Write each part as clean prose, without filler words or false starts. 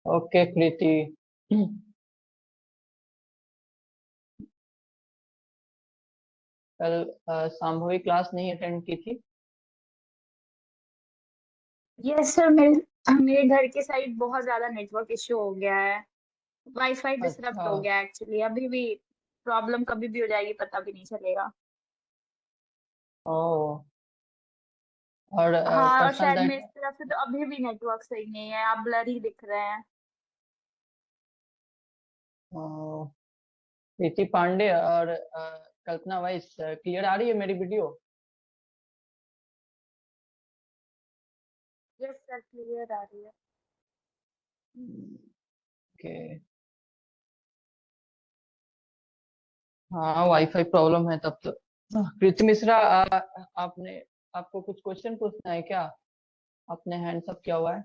Okay कृति। कल Shambhavi class नहीं attend की थी। यस सर, मेरे मेरे घर के साइड बहुत ज्यादा नेटवर्क इश्यू हो गया है। वाईफाई डिसरप्ट अच्छा। हो गया एक्चुअली। अभी भी प्रॉब्लम कभी भी हो जाएगी, पता भी नहीं चलेगा। ओ। और हाँ, और पर्सनल शायद डाटा। मेरी तरफ से तो अभी भी नेटवर्क सही नहीं है, आप ब्लर ही दिख रहे हैं। प्रीति पांडे और कल्पना वाइस क्लियर आ रही है मेरी वीडियो? यस सर, क्लियर आ रही है। ओके। हाँ, वाईफाई प्रॉब्लम है तब तो। प्रीति मिश्रा, आपने आपको कुछ क्वेश्चन पूछना है क्या? आपने हैंड्स अप किया हुआ है।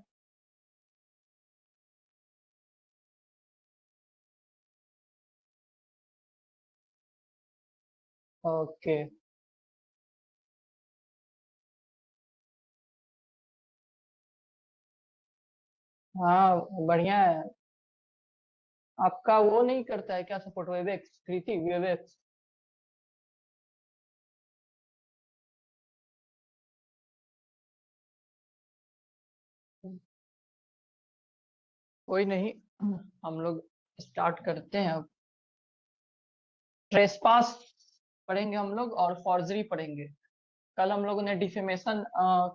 ओके। हाँ, बढ़िया है। आपका वो नहीं करता है क्या सपोर्ट, वेबएक्स कृति, वेबएक्स? कोई नहीं, हम लोग स्टार्ट करते हैं अब। ट्रेसपास पढ़ेंगे हम लोग और फॉर्जरी पढ़ेंगे। कल हम लोगों ने डिफेमेशन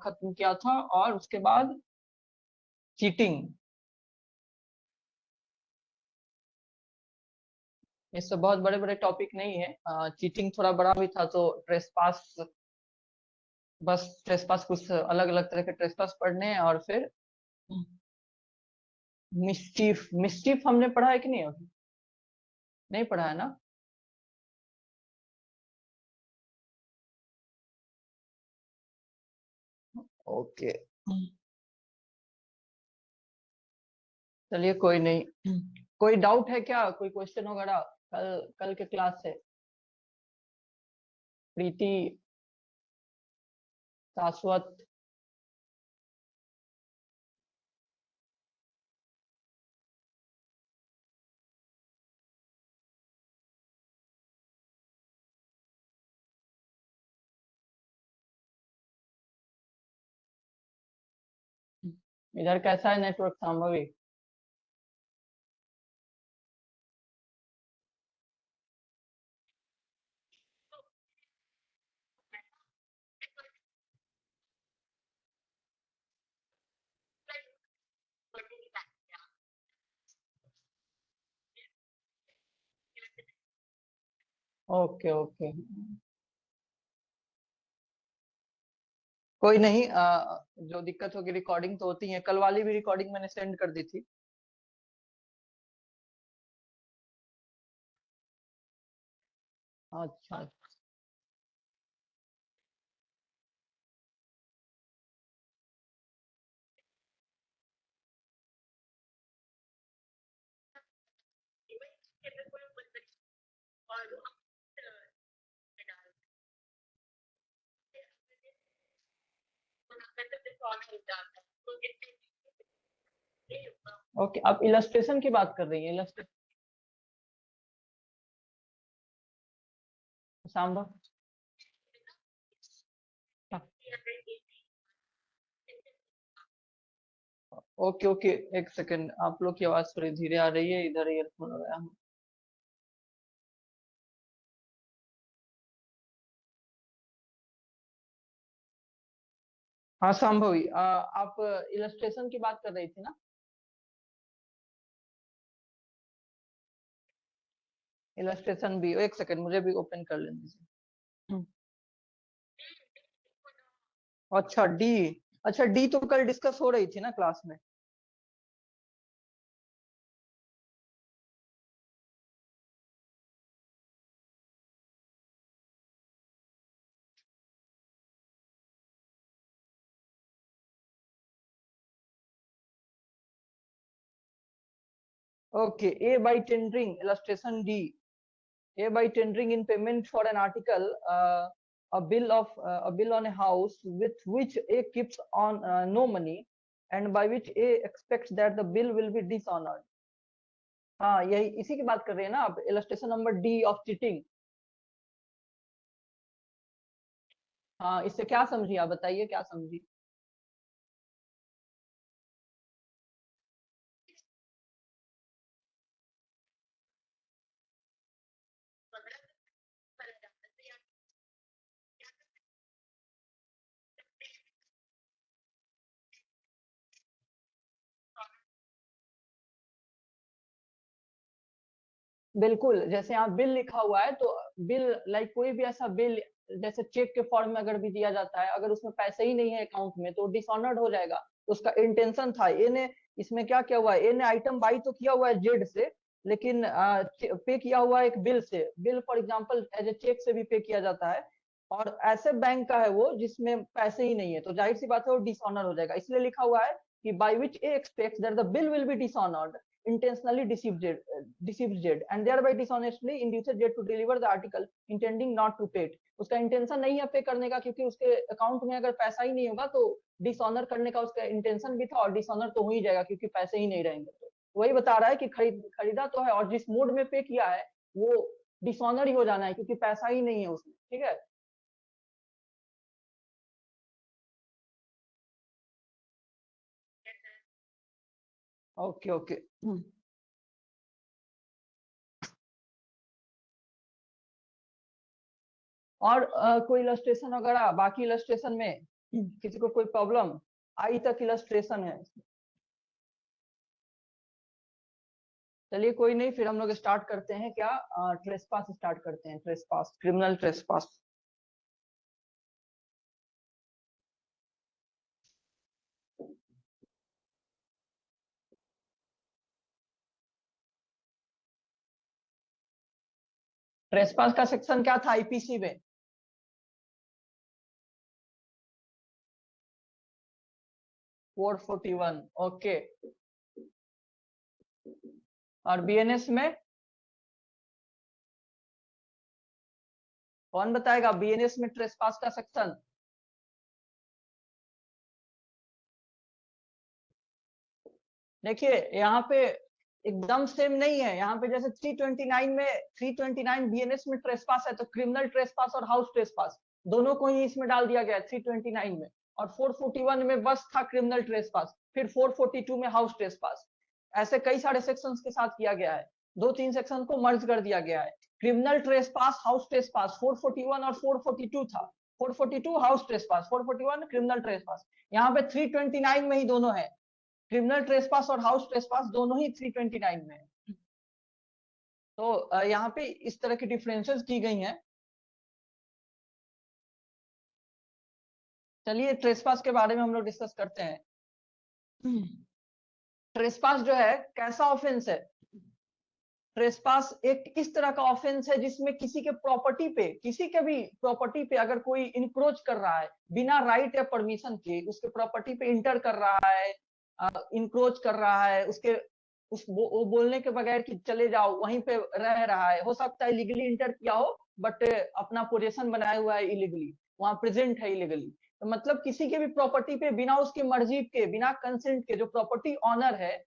खत्म किया था और उसके बाद चीटिंग। इससे बहुत बड़े बड़े टॉपिक नहीं है, चीटिंग थोड़ा बड़ा भी था, तो ट्रेसपास, बस ट्रेसपास कुछ अलग अलग तरह के ट्रेसपास पढ़ने हैं। और फिर मिस्चीफ, मिस्चीफ हमने पढ़ा है कि नहीं अभी? नहीं पढ़ा है ना? ओके, चलिए कोई नहीं। कोई डाउट है क्या, कोई क्वेश्चन वगैरह कल कल के क्लास से? प्रीति, शाश्वत। इधर कैसा है नेटवर्क संभवी? ओके ओके, कोई नहीं। जो दिक्कत होगी, रिकॉर्डिंग तो होती है, कल वाली भी रिकॉर्डिंग मैंने सेंड कर दी थी। अच्छा। ओके, आप इलस्ट्रेशन की बात कर रही हैं? इलस्ट्रेशन सांभा। ओके ओके, एक सेकंड, आप लोग की आवाज थोड़ी धीरे आ रही है, इधर ईयरफोन लगाया हूँ। हाँ संभवी, आप इलस्ट्रेशन की बात कर रही थी ना? इलस्ट्रेशन भी, एक सेकंड मुझे भी ओपन कर लेने दीजिए। अच्छा डी। अच्छा, डी तो कल डिस्कस हो रही थी ना क्लास में। Okay, A by tendering, illustration D. A by tendering in payment for an article, a bill on a house with which A keeps on no money, and by which A expects that the bill will be dishonored. हाँ, यही इसी की बात कर रहे हैं ना आप, illustration number D of cheating. हाँ, इससे क्या समझी आप बताइए, क्या समझी? बिल्कुल, जैसे यहाँ बिल लिखा हुआ है तो बिल लाइक कोई भी ऐसा बिल जैसे चेक के फॉर्म में अगर भी दिया जाता है, अगर उसमें पैसे ही नहीं है अकाउंट में तो डिसऑनर्ड हो जाएगा। तो उसका इंटेंशन था, ए ने इसमें क्या किया हुआ है, ए ने आइटम बाई तो किया हुआ है जेड से, लेकिन पे किया हुआ है एक बिल से। Bill for example as a cheque से भी पे किया जाता है, और ऐसे बैंक का है वो जिसमें पैसे ही नहीं है, तो जाहिर सी बात है वो डिसऑनर हो जाएगा। इसलिए लिखा हुआ है कि by which A aspects that the bill will be dishonoured intentionally deceives Z and thereby dishonestly induces Z to deliver the article intending not to pay it। उसका इंटेंशन नहीं है पे करने का, क्योंकि उसके अकाउंट में अगर पैसा ही नहीं होगा तो डिसऑनर करने का उसका इंटेंशन भी था, और डिसऑनर तो हो ही जाएगा क्योंकि पैसे ही नहीं रहेंगे। तो वही बता रहा है कि खरीदा तो है और जिस मोड में पे किया है वो डिसऑनर ही हो जाना है क्योंकि पैसा ही नहीं है उसमें। ठीक है, ओके ओके। और कोई इलस्ट्रेशन वगैरह बाकी इलस्ट्रेशन में किसी को कोई प्रॉब्लम? आई तक इलस्ट्रेशन है। चलिए कोई नहीं, फिर हम लोग स्टार्ट करते हैं क्या, ट्रेसपास स्टार्ट करते हैं, ट्रेसपास, क्रिमिनल ट्रेसपास। ट्रेसपास का सेक्शन क्या था आईपीसी में? Code 41, okay. और बीएनएस में कौन बताएगा, बीएनएस में ट्रेसपास का सेक्शन? देखिए यहाँ पे एकदम सेम नहीं है, यहाँ पे जैसे 329 में 329 बीएनएस में ट्रेसपास है तो क्रिमिनल ट्रेसपास और हाउस ट्रेसपास दोनों को ही इसमें डाल दिया गया 329 में, और 441 में बस था क्रिमिनल ट्रेसपास, फिर 442 में हाउस ट्रेसपास। ऐसे कई सारे सेक्शंस के साथ किया गया है, 2-3 सेक्शन को मर्ज कर दिया गया है। क्रिमिनल ट्रेसपास, हाउस ट्रेसपास 441 और 442 था, 442 हाउस ट्रेसपास, 441 क्रिमिनल ट्रेसपास। यहाँ पे 329 में ही दोनों है, क्रिमिनल ट्रेसपास और हाउस ट्रेसपास दोनों ही 329 में है। तो यहाँ पे इस तरह की डिफरेंसेस की गई हैं। चलिए ट्रेसपास के बारे में हम लोग डिस्कस करते हैं। ट्रेसपास जो है कैसा ऑफेंस है? ट्रेसपास एक इस तरह का ऑफेंस है जिसमें किसी के प्रॉपर्टी पे, किसी के भी प्रॉपर्टी पे अगर कोई इंक्रोच कर रहा है बिना राइट या परमिशन के, उसके प्रॉपर्टी पे इंटर कर रहा है, इंक्रोच कर रहा है, उसके वो बोलने के बगैर कि चले जाओ वहीं पे रह रहा है, हो सकता है इलीगली इंटर किया हो बट अपना पोजीशन बनाया हुआ है इलीगली, वहां प्रेजेंट है इलीगली। तो मतलब किसी के भी प्रॉपर्टी पे बिना उसकी मर्जी के, बिना कंसेंट के, जो प्रॉपर्टी ऑनर है,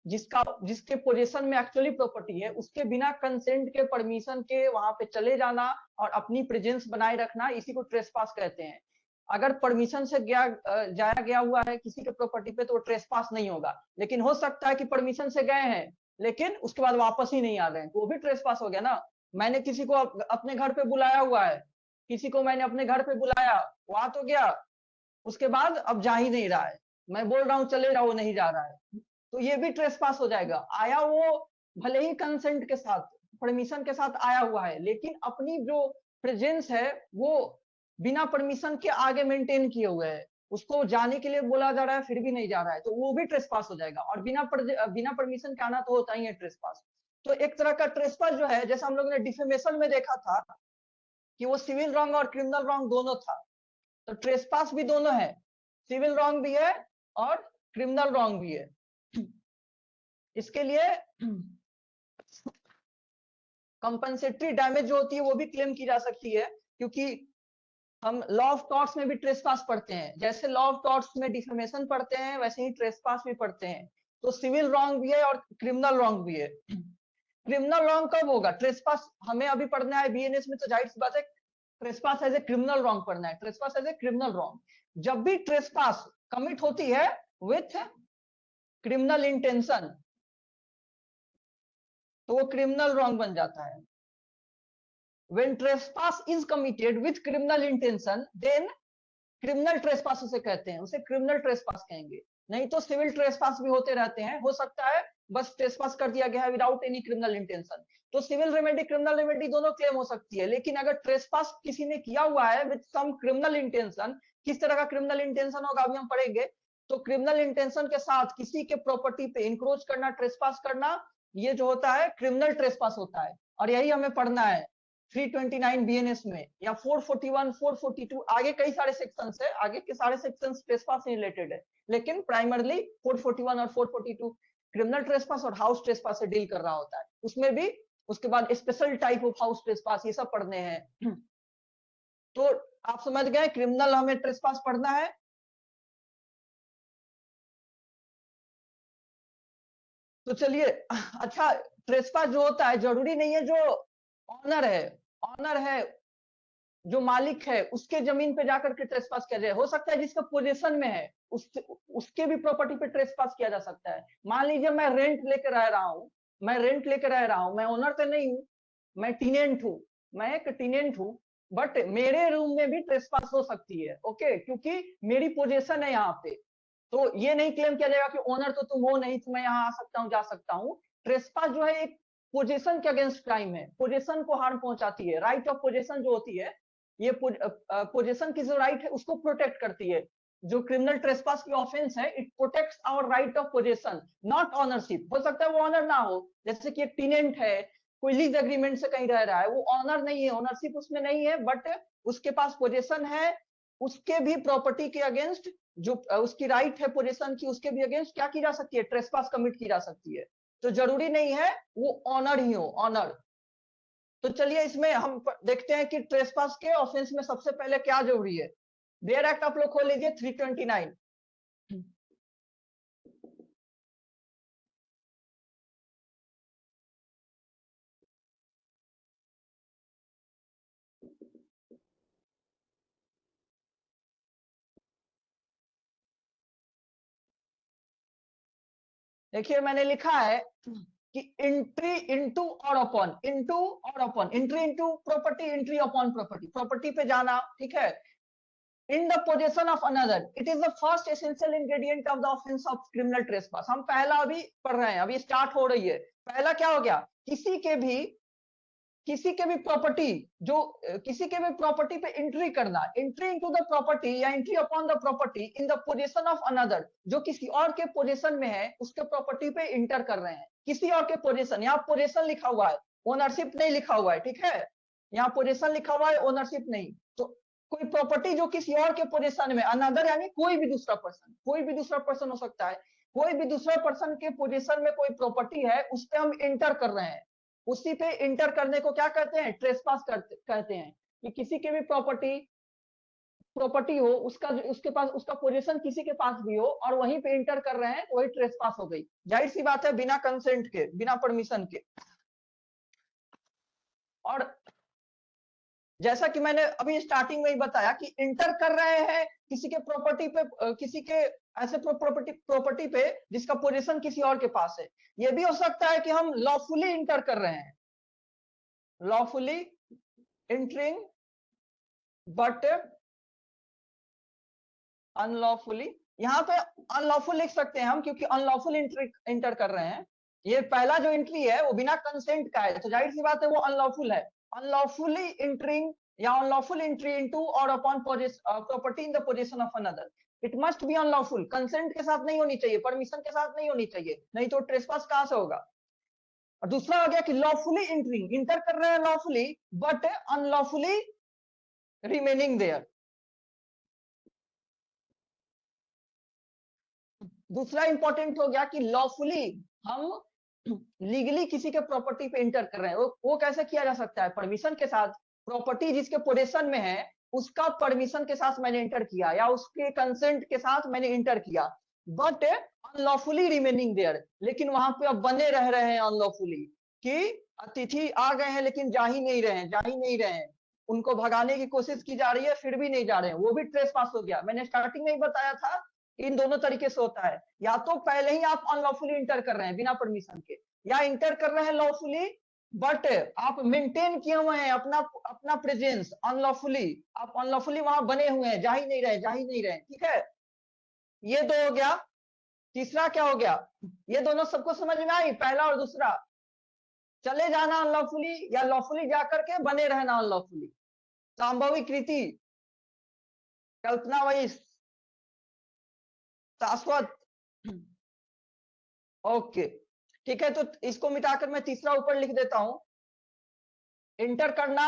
जिसके पोजीशन में एक्चुअली प्रॉपर्टी है, उसके बिना कंसेंट के, परमिशन के वहां पे चले जाना और अपनी प्रेजेंस बनाए रखना, इसी को ट्रेसपास कहते हैं। अगर परमिशन से जाया गया हुआ है किसी के प्रॉपर्टी पे तो वो ट्रेसपास नहीं होगा, लेकिन हो सकता है कि परमिशन से गए हैं लेकिन उसके बाद वापस ही नहीं आ रहे हैं, तो वो भी ट्रेसपास हो गया ना। मैंने किसी को अपने घर पे बुलाया हुआ है, किसी को मैंने अपने घर पे बुलाया, वहां तो गया, उसके बाद अब जा ही नहीं रहा है, मैं बोल रहा हूँ चले जाओ, नहीं जा रहा है, तो ये भी ट्रेसपास हो जाएगा। आया वो भले ही कंसेंट के साथ, परमिशन के साथ आया हुआ है, लेकिन अपनी जो प्रेजेंस है वो बिना परमिशन के आगे मेंटेन किए हुए है, उसको जाने के लिए बोला जा रहा है फिर भी नहीं जा रहा है, तो वो भी ट्रेसपास हो जाएगा। और बिना परमिशन के आना तो होता ही है ट्रेसपास। तो एक तरह का ट्रेसपास जो है, जैसा हम लोग ने डिफेमेशन में देखा था कि वो सिविल रॉन्ग और क्रिमिनल रॉन्ग दोनों था, तो ट्रेसपास भी दोनों है, सिविल रॉन्ग भी है और क्रिमिनल रॉन्ग भी है। इसके लिए कंपनसेटरी डैमेज जो होती है वो भी क्लेम की जा सकती है, क्योंकि हम लॉ ऑफ टॉर्ट्स में भी ट्रेसपास पढ़ते हैं, जैसे लॉ ऑफ टॉर्ट्स में डिफेमेशन पढ़ते हैं वैसे ही ट्रेसपास भी पढ़ते हैं। तो सिविल रॉन्ग भी है और क्रिमिनल रॉन्ग भी है। क्रिमिनल रॉन्ग कब होगा? ट्रेसपास हमें अभी पढ़ना है बीएनएस में, तो जाहिर सी बात है trespass as a criminal wrong पढ़ना है। Trespass as a criminal wrong जब भी ट्रेसपास कमिट होती है विथ क्रिमिनल इंटेंशन तो वो क्रिमिनल रॉन्ग बन जाता है। When trespass is committed with criminal intention, then criminal trespass उसे कहते हैं, उसे क्रिमिनल ट्रेसपास कहेंगे। नहीं तो सिविल ट्रेसपास भी होते रहते हैं, हो सकता है बस ट्रेसपास कर दिया गया है विदाउट एनी क्रिमिनल इंटेंशन, तो सिविल रेमेडी क्रिमिनल रेमेडी दोनों क्लेम हो सकती है। लेकिन अगर ट्रेसपास किसी ने किया हुआ है विद सम क्रिमिनल इंटेंशन, किस तरह का क्रिमिनल इंटेंशन होगा अभी हम पढ़ेंगे। तो क्रिमिनल इंटेंशन के साथ किसी के प्रॉपर्टी पे इंक्रोच करना, ट्रेसपास करना, ये जो होता है क्रिमिनल ट्रेसपास होता है। और यही हमें पढ़ना है 329 बीएनएस में या 441, 442, आगे कई सारे सेक्शंस है, आगे के सारे सेक्शंस ट्रेसपास से रिलेटेड है, लेकिन प्राइमरली 441 और 442 क्रिमिनल ट्रेसपास और हाउस ट्रेसपास से डील कर रहा होता है। उसमें भी उसके बाद special type of house trespass ये सब पढ़ने हैं। तो आप समझ गए क्रिमिनल हमें ट्रेसपास पढ़ना है। तो चलिए, अच्छा ट्रेसपास जो होता है जरूरी नहीं है जो ऑनर है जो मालिक है उसके जमीन पे जाकर के ट्रेसपास किया जाए, हो सकता है जिसका पोजीशन में है उसके भी प्रॉपर्टी पे ट्रेसपास किया जा सकता है। मान लीजिए मैं रेंट लेकर रह रहा हूँ, मैं ओनर तो नहीं हूँ, मैं टीनेंट हूँ, मैं एक टीनेंट हूँ, बट मेरे रूम में भी ट्रेसपास हो सकती है, ओके, क्योंकि मेरी पोजीशन है यहाँ पे। तो ये नहीं क्लेम किया जाएगा कि ओनर तो तुम हो नहीं, तो मैं यहाँ आ सकता हूँ, जा सकता हूँ। ट्रेसपास जो है एक पोजीशन के अगेंस्ट क्राइम है, पोजीशन को हार्म पहुंचाती है। राइट ऑफ पोजीशन जो होती है, ये पोजीशन की जो राइट है उसको प्रोटेक्ट करती है। जो क्रिमिनल ट्रेसपास की ऑफेंस है, it protects our right of possession, not ownership. हो सकता है वो ऑनर ना हो, जैसे कि एक टीनेंट है, कोई लीज एग्रीमेंट से कहीं रह रहा है, वो ऑनर नहीं है, ऑनरशिप उसमें नहीं है, बट उसके पास पोजीशन है, उसके भी प्रॉपर्टी के अगेंस्ट जो उसकी राइट है पोजीशन की, उसके भी अगेंस्ट क्या की जा सकती है? ट्रेसपास कमिट की जा सकती है। तो जरूरी नहीं है वो ऑनर ही हो, ऑनर। तो चलिए इसमें हम देखते हैं कि ट्रेसपास के ऑफेंस में सबसे पहले क्या जरूरी है। बेयर एक्ट आप लोग खोल लीजिए 329। देखिए मैंने लिखा है कि एंट्री इनटू और upon, entry into property, entry upon property, property पे जाना, ठीक है। In the possession of another, it is the first essential ingredient of the offence of criminal trespass. हम पहला अभी पढ़ रहे हैं, अभी स्टार्ट हो रही है। पहला क्या हो गया? किसी के भी प्रॉपर्टी पे एंट्री करना, एंट्री इनटू द प्रॉपर्टी या entry upon the property in the position of another, जो किसी और के पोजीशन में है, उसके प्रॉपर्टी पे इंटर कर रहे हैं। किसी और के पोजीशन, यहाँ पोजीशन लिखा हुआ है, ओनरशिप नहीं लिखा हुआ है, ठीक है। यहाँ पोजीशन लिखा हुआ है, ओनरशिप नहीं। तो कोई प्रॉपर्टी जो किसी और के पोजीशन में, अनदर यानी कोई भी दूसरा पर्सन हो सकता है, कोई भी दूसरा पर्सन के पोजीशन में कोई प्रॉपर्टी है, उस पर हम इंटर कर रहे हैं। उसी पे इंटर करने को क्या कहते हैं? ट्रेसपास कहते हैं। कि किसी के भी प्रॉपर्टी हो, उसके पास उसका पोजीशन किसी के पास भी हो और वहीं पे इंटर कर रहे हैं, वही ट्रेसपास हो गई। जाहिर सी बात है बिना कंसेंट के, बिना परमिशन के। और जैसा कि मैंने अभी स्टार्टिंग में ही बताया कि इंटर कर रहे हैं किसी के प्रॉपर्टी पे, किसी के ऐसे प्रॉपर्टी पे जिसका पोजीशन किसी और के पास है। ये भी हो सकता है कि हम लॉफुली इंटर कर रहे हैं, लॉफुली इंटरिंग बट अनलॉफुली। यहाँ पे अनलॉफुल लिख सकते हैं हम, क्योंकि अनलॉफुल इंटर कर रहे हैं। ये पहला जो एंट्री है वो बिना कंसेंट का है, तो जाहिर सी बात है वो अनलॉफुल है। अनलॉफुली इंटरिंग या अनलॉफुल एंट्री इनटू और upon property in the position of another, it must be unlawful. Consent के साथ नहीं होनी चाहिए, परमिशन के साथ नहीं होनी चाहिए, नहीं तो ट्रेसपास कहां से होगा। और दूसरा हो गया कि लॉफुली इंटरिंग, इंटर कर रहे हैं lawfully but unlawfully remaining there. दूसरा इंपॉर्टेंट हो गया कि लॉफुली हम लीगली किसी के प्रॉपर्टी पे इंटर कर रहे हैं। वो कैसे किया जा सकता है? परमिशन के साथ। प्रॉपर्टी जिसके पोजीशन में है उसका परमिशन के साथ मैंने इंटर किया या उसके कंसेंट के साथ मैंने इंटर किया, बट अनलॉफुली रिमेनिंग देयर, लेकिन वहां पे अब बने रह रहे हैं अनलॉफुली, कि अतिथि आ गए हैं लेकिन जा ही नहीं रहे हैं, उनको भगाने की कोशिश की जा रही है फिर भी नहीं जा रहे हैं, वो भी ट्रेसपास हो गया। मैंने स्टार्टिंग में ही बताया था इन दोनों तरीके से होता है, या तो पहले ही आप अनलॉफुली इंटर कर रहे हैं बिना परमिशन के, या इंटर कर रहे हैं लॉफुली बट आप मेंटेन किए हुए हैं अपना प्रेजेंस अनलॉफुली, आप अनलॉफुली वहां बने हुए हैं, जा ही नहीं रहे। ठीक है, ये दो हो गया। तीसरा क्या हो गया, ये दोनों सबको समझ में आई, पहला और दूसरा, चले जाना अनलॉफुली या लॉफुली जाकर के बने रहना अनलॉफुली, संभाविक रीति, कल्पना वाइज, शाश्वत। ओके ठीक है, तो इसको मिटाकर मैं तीसरा ऊपर लिख देता हूं, इंटर करना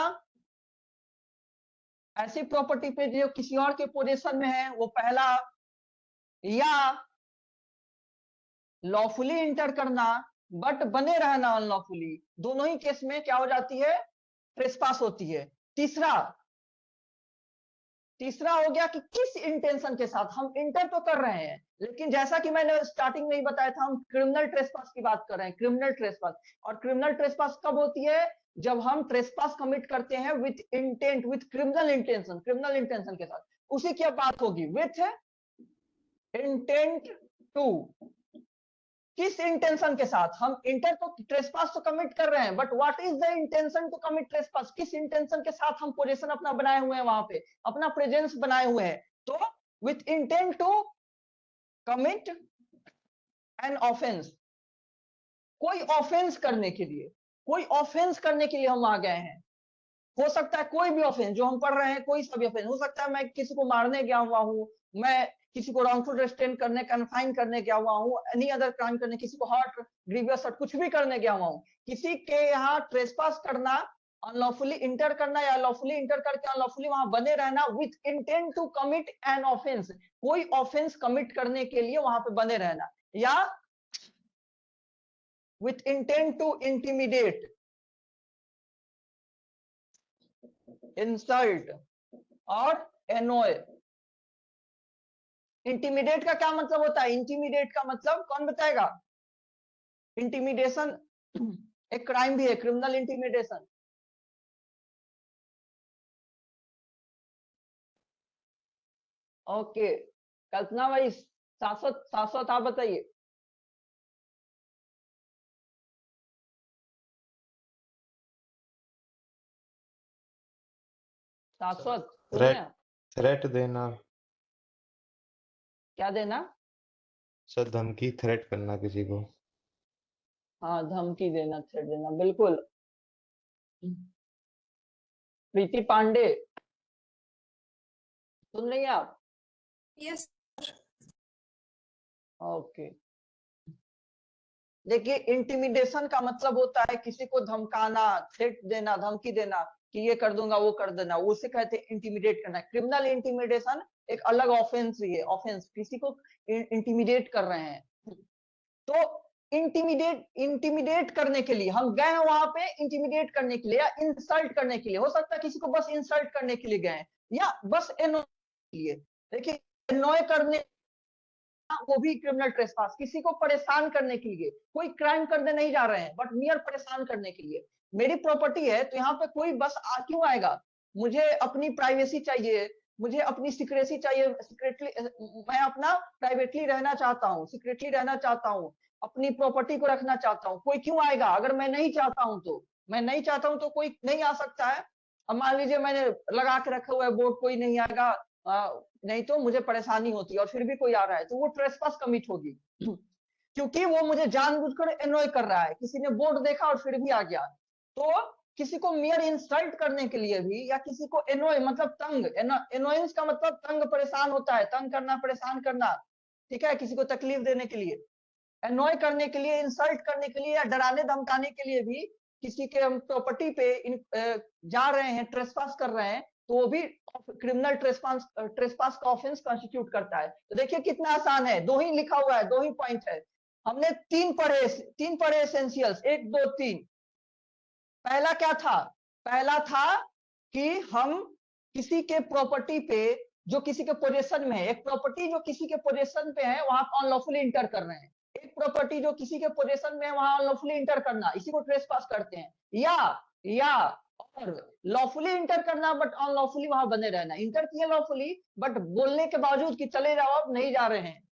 ऐसी प्रॉपर्टी पे जो किसी और के पोजीशन में है, वो पहला, या लॉफुली इंटर करना बट बने रहना अनलॉफुली, दोनों ही केस में क्या हो जाती है, ट्रेसपास होती है। तीसरा हो गया कि किस इंटेंशन के साथ हम इंटर तो कर रहे हैं, लेकिन जैसा कि मैंने स्टार्टिंग में ही बताया था, हम क्रिमिनल ट्रेसपास की बात कर रहे हैं, क्रिमिनल ट्रेसपास। और क्रिमिनल ट्रेसपास कब होती है, जब हम ट्रेसपास कमिट करते हैं with intent, with criminal intention के साथ, उसी की अब बात होगी, विथ इंटेंट टू, किस इंटेंशन के साथ हम इंटर तो ट्रेसपास तो कमिट कर रहे हैं, but what is the intention to commit trespass, किस इंटेंशन के साथ हम पोजीशन अपना बनाए हुए हैं, वहां पे अपना प्रेजेंस बनाए हुए हैं, तो with intent to commit an offence, कोई ऑफेंस करने के लिए हम आ गए हैं। हो सकता है कोई भी ऑफेंस जो हम पढ़ रहे हैं, कोई सा भी ऑफेंस हो सकता है, मैं किसी को मारने गया हुआ हूँ, मैं किसी को रॉन्गफुल रिस्ट्रेन करने, कन्फाइन करने गया हुआ हूँ, एनी अदर क्राइम करने, किसी को हर्ट, ग्रीवियस हर्ट, कुछ भी करने गया हुआ हूँ, किसी के यहाँ ट्रेसपास करना, अनलॉफुली इंटर करना या लॉफुली इंटर करके अनलॉफुली वहां बने रहना with intent to commit an offence, कोई ऑफेंस कमिट करने के लिए वहां पे बने रहना, या with intent to intimidate, insult और एनोय। इंटिमिडेट का क्या मतलब होता है, इंटिमिडेट का मतलब कौन बताएगा, इंटिमिडेशन एक क्राइम भी है, क्रिमिनल इंटिमिडेशन। ओके, कल्पना भाई, शाश्वत आप बताइए। शाश्वत सुन रहे हैं? थ्रेट देना, क्या देना, सर धमकी, थ्रेट करना किसी को। हाँ धमकी देना, थ्रेट देना, बिल्कुल। प्रीति पांडे सुन रही हैं आप? यस। ओके, देखिए इंटिमिडेशन का मतलब होता है किसी को धमकाना, थ्रेट देना, धमकी देना कि ये कर दूंगा वो कर देना, उसे कहते हैं इंटिमिडेट करना। क्रिमिनल इंटिमिडेशन एक अलग ऑफेंस ही है, ऑफेंस किसी को इंटिमिडेट कर रहे हैं। तो इंटिमिडेट करने के लिए हम गए हैं वहां पे, इंटिमिडेट करने के लिए या इंसल्ट करने के लिए, हो सकता है किसी को बस इंसल्ट करने के लिए गए या बस एनॉय के लिए। देखिए एनॉय करने वो भी क्रिमिनल ट्रेसपास, किसी को परेशान करने के लिए, कोई क्राइम करने नहीं जा रहे हैं बट नियर परेशान करने के लिए। मेरी प्रॉपर्टी है तो यहाँ पे कोई बस क्यों आएगा, मुझे अपनी प्राइवेसी चाहिए, मुझे अपनी सिक्रेसी चाहिए, सिक्रेटली मैं अपना प्राइवेटली रहना चाहता हूँ, सिक्रेटली रहना चाहता हूँ, अपनी प्रॉपर्टी को रखना चाहता हूँ, कोई क्यों आएगा, अगर मैं नहीं चाहता हूँ तो, मैं नहीं चाहता हूँ तो कोई नहीं आ सकता है। अब मान लीजिए मैंने लगा के रखा हुआ है बोर्ड, कोई नहीं आएगा, नहीं तो मुझे परेशानी होती है, और फिर भी कोई आ रहा है तो वो ट्रेसपास कमिट होगी क्योंकि वो मुझे जानबूझकर एनॉय कर रहा है, किसी ने बोर्ड देखा और फिर भी आ गया। तो किसी को मियर इंसल्ट करने के लिए भी, या किसी को एनॉय मतलब तंग, एनोयंस का मतलब तंग परेशान होता है, तंग करना, परेशान करना, ठीक है, किसी को तकलीफ देने के लिए, एनॉय करने के लिए, इंसल्ट करने के लिए या डराने धमकाने के लिए भी किसी के हम प्रॉपर्टी पे जा रहे हैं, ट्रेसपास कर रहे हैं, तो वो भी क्रिमिनल ट्रेसपास का ऑफेंस कॉन्स्टिट्यूट करता है। तो देखिए कितना आसान है, दो ही लिखा हुआ है, दो ही पॉइंट है, हमने तीन पढ़े एसेंशियल्स, 1 2 3। पहला क्या था, पहला था कि हम किसी के प्रॉपर्टी पे जो किसी के पोजेशन में है, एक प्रॉपर्टी जो किसी के पोजेशन पे है वहां अनलॉफुली इंटर कर रहे हैं, एक प्रॉपर्टी जो किसी के पोजेशन में है वहां अनलॉफुली इंटर करना, इसी को ट्रेसपास करते हैं। या और लॉफुली इंटर करना बट अनलॉफुली वहां बने रहना, इंटर किए लॉफुली बट बोलने के बावजूद कि चले जाओ अब नहीं जा रहे हैं।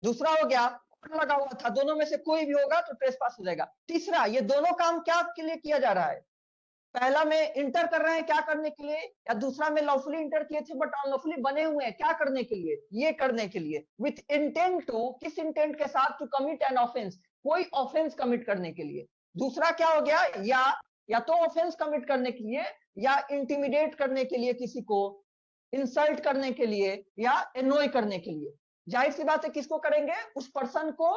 दूसरा हो गया लगा हुआ था, दोनों में से कोई भी होगा तो ट्रेसपास हो जाएगा। तीसरा, ये दोनों काम क्या के लिए किया जा रहा है? पहला में इंटर कर रहे हैं क्या करने के लिए, या दूसरा में लॉफुली इंटर किए थे बट अनलॉफुली बने हुए हैं क्या करने के लिए? ये करने के लिए। विथ इंटेंट टू, किस इंटेंट के साथ? टू कमिट एन ऑफेंस, कोई ऑफेंस कमिट करने के लिए। दूसरा क्या हो गया? या तो ऑफेंस कमिट करने के लिए, या इंटिमिडेट करने के लिए, किसी को इंसल्ट करने के लिए, या एनोय करने के लिए। जाहिर सी बात है किसको करेंगे? उस पर्सन को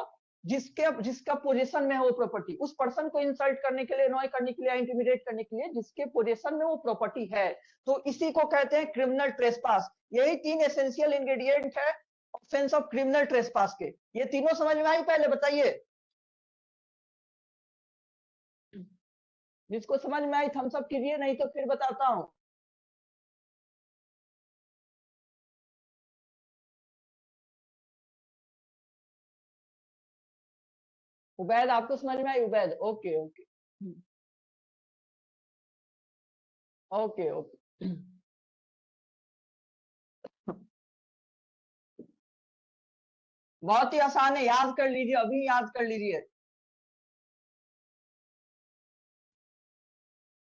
जिसका पोजीशन में है वो प्रॉपर्टी, उस पर्सन को इंसल्ट करने के लिए, एनॉय करने के लिए, इंटिमिडेट करने के लिए जिसके पोजीशन में वो प्रॉपर्टी है। तो इसी को कहते हैं क्रिमिनल ट्रेसपास। यही 3 एसेंशियल इंग्रेडिएंट है ऑफेंस ऑफ क्रिमिनल ट्रेसपास के। ये तीनों समझ में आई? पहले बताइए, जिसको समझ में आई थम्स अप कीजिए, नहीं तो फिर बताता हूं। उबैद, आपको समझ में आई? Ubaid, okay okay okay okay. बहुत ही आसान है, याद कर लीजिए, अभी याद कर लीजिए।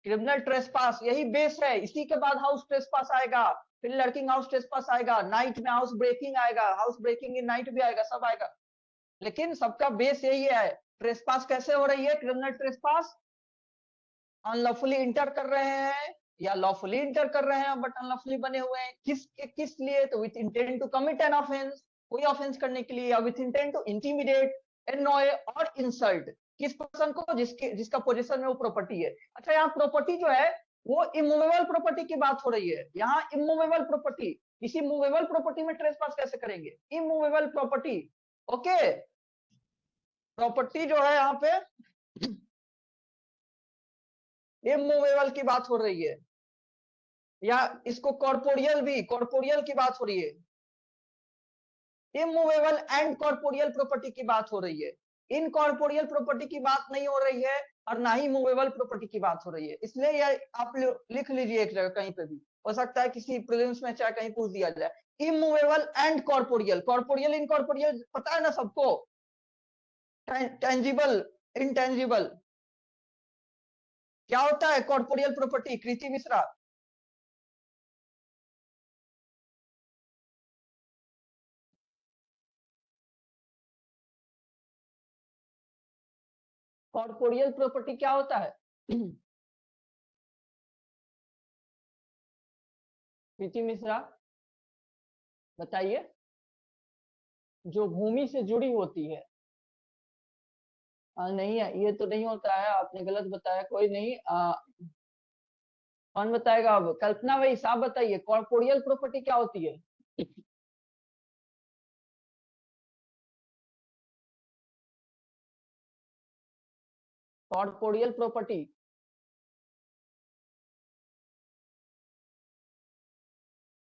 क्रिमिनल ट्रेसपास यही बेस है, इसी के बाद हाउस ट्रेसपास आएगा, फिर लर्किंग हाउस ट्रेसपास आएगा, नाइट में हाउस ब्रेकिंग आएगा, हाउस ब्रेकिंग इन नाइट भी आएगा, सब आएगा। लेकिन सबका बेस यही है। ट्रेसपास कैसे हो रही है? क्रिमिनल ट्रेसपास अनलॉफुली इंटर कर रहे हैं या लॉफुली इंटर कर रहे हैं बट अनलॉफुली बने हुए हैं। किस लिए? तो with intent to commit an offence, कोई ऑफेंस करने के लिए, या with intent to intimidate, annoy और इंसल्ट किस पर्सन को जिसका पोजीशन में वो प्रॉपर्टी है। अच्छा, यहाँ प्रॉपर्टी जो है वो इमूवेबल प्रॉपर्टी की बात हो रही है। यहाँ इमूवेबल प्रॉपर्टी, किसी मूवेबल प्रॉपर्टी में ट्रेसपास कैसे करेंगे? Immovable property. ओके, प्रॉपर्टी जो है यहाँ पे इमूवेबल की बात हो रही है, या इसको कॉर्पोरियल की बात हो रही है। इमूवेबल एंड कॉर्पोरियल प्रॉपर्टी की बात हो रही है, इनकॉर्पोरियल प्रॉपर्टी की बात नहीं हो रही है, और ना ही मूवेबल प्रॉपर्टी की बात हो रही है। इसलिए ये आप लिख लीजिए एक जगह कहीं पे भी, हो सकता है किसी प्रीलिम्स में चाहे कहीं पूछ दिया जाए। Immovable and corporeal, corporeal incorporeal पता है ना सबको? Tangible, intangible. क्या होता है कॉर्पोरियल प्रॉपर्टी? कृति मिश्रा। कॉर्पोरियल प्रॉपर्टी क्या होता है? कृति मिश्रा बताइए। जो भूमि से जुड़ी होती है। नहीं है, ये तो नहीं होता है, आपने गलत बताया। कोई नहीं, कौन बताएगा अब? कल्पना भाई, साहब बताइए, कॉर्पोरियल प्रॉपर्टी क्या होती है? कॉर्पोरियल प्रॉपर्टी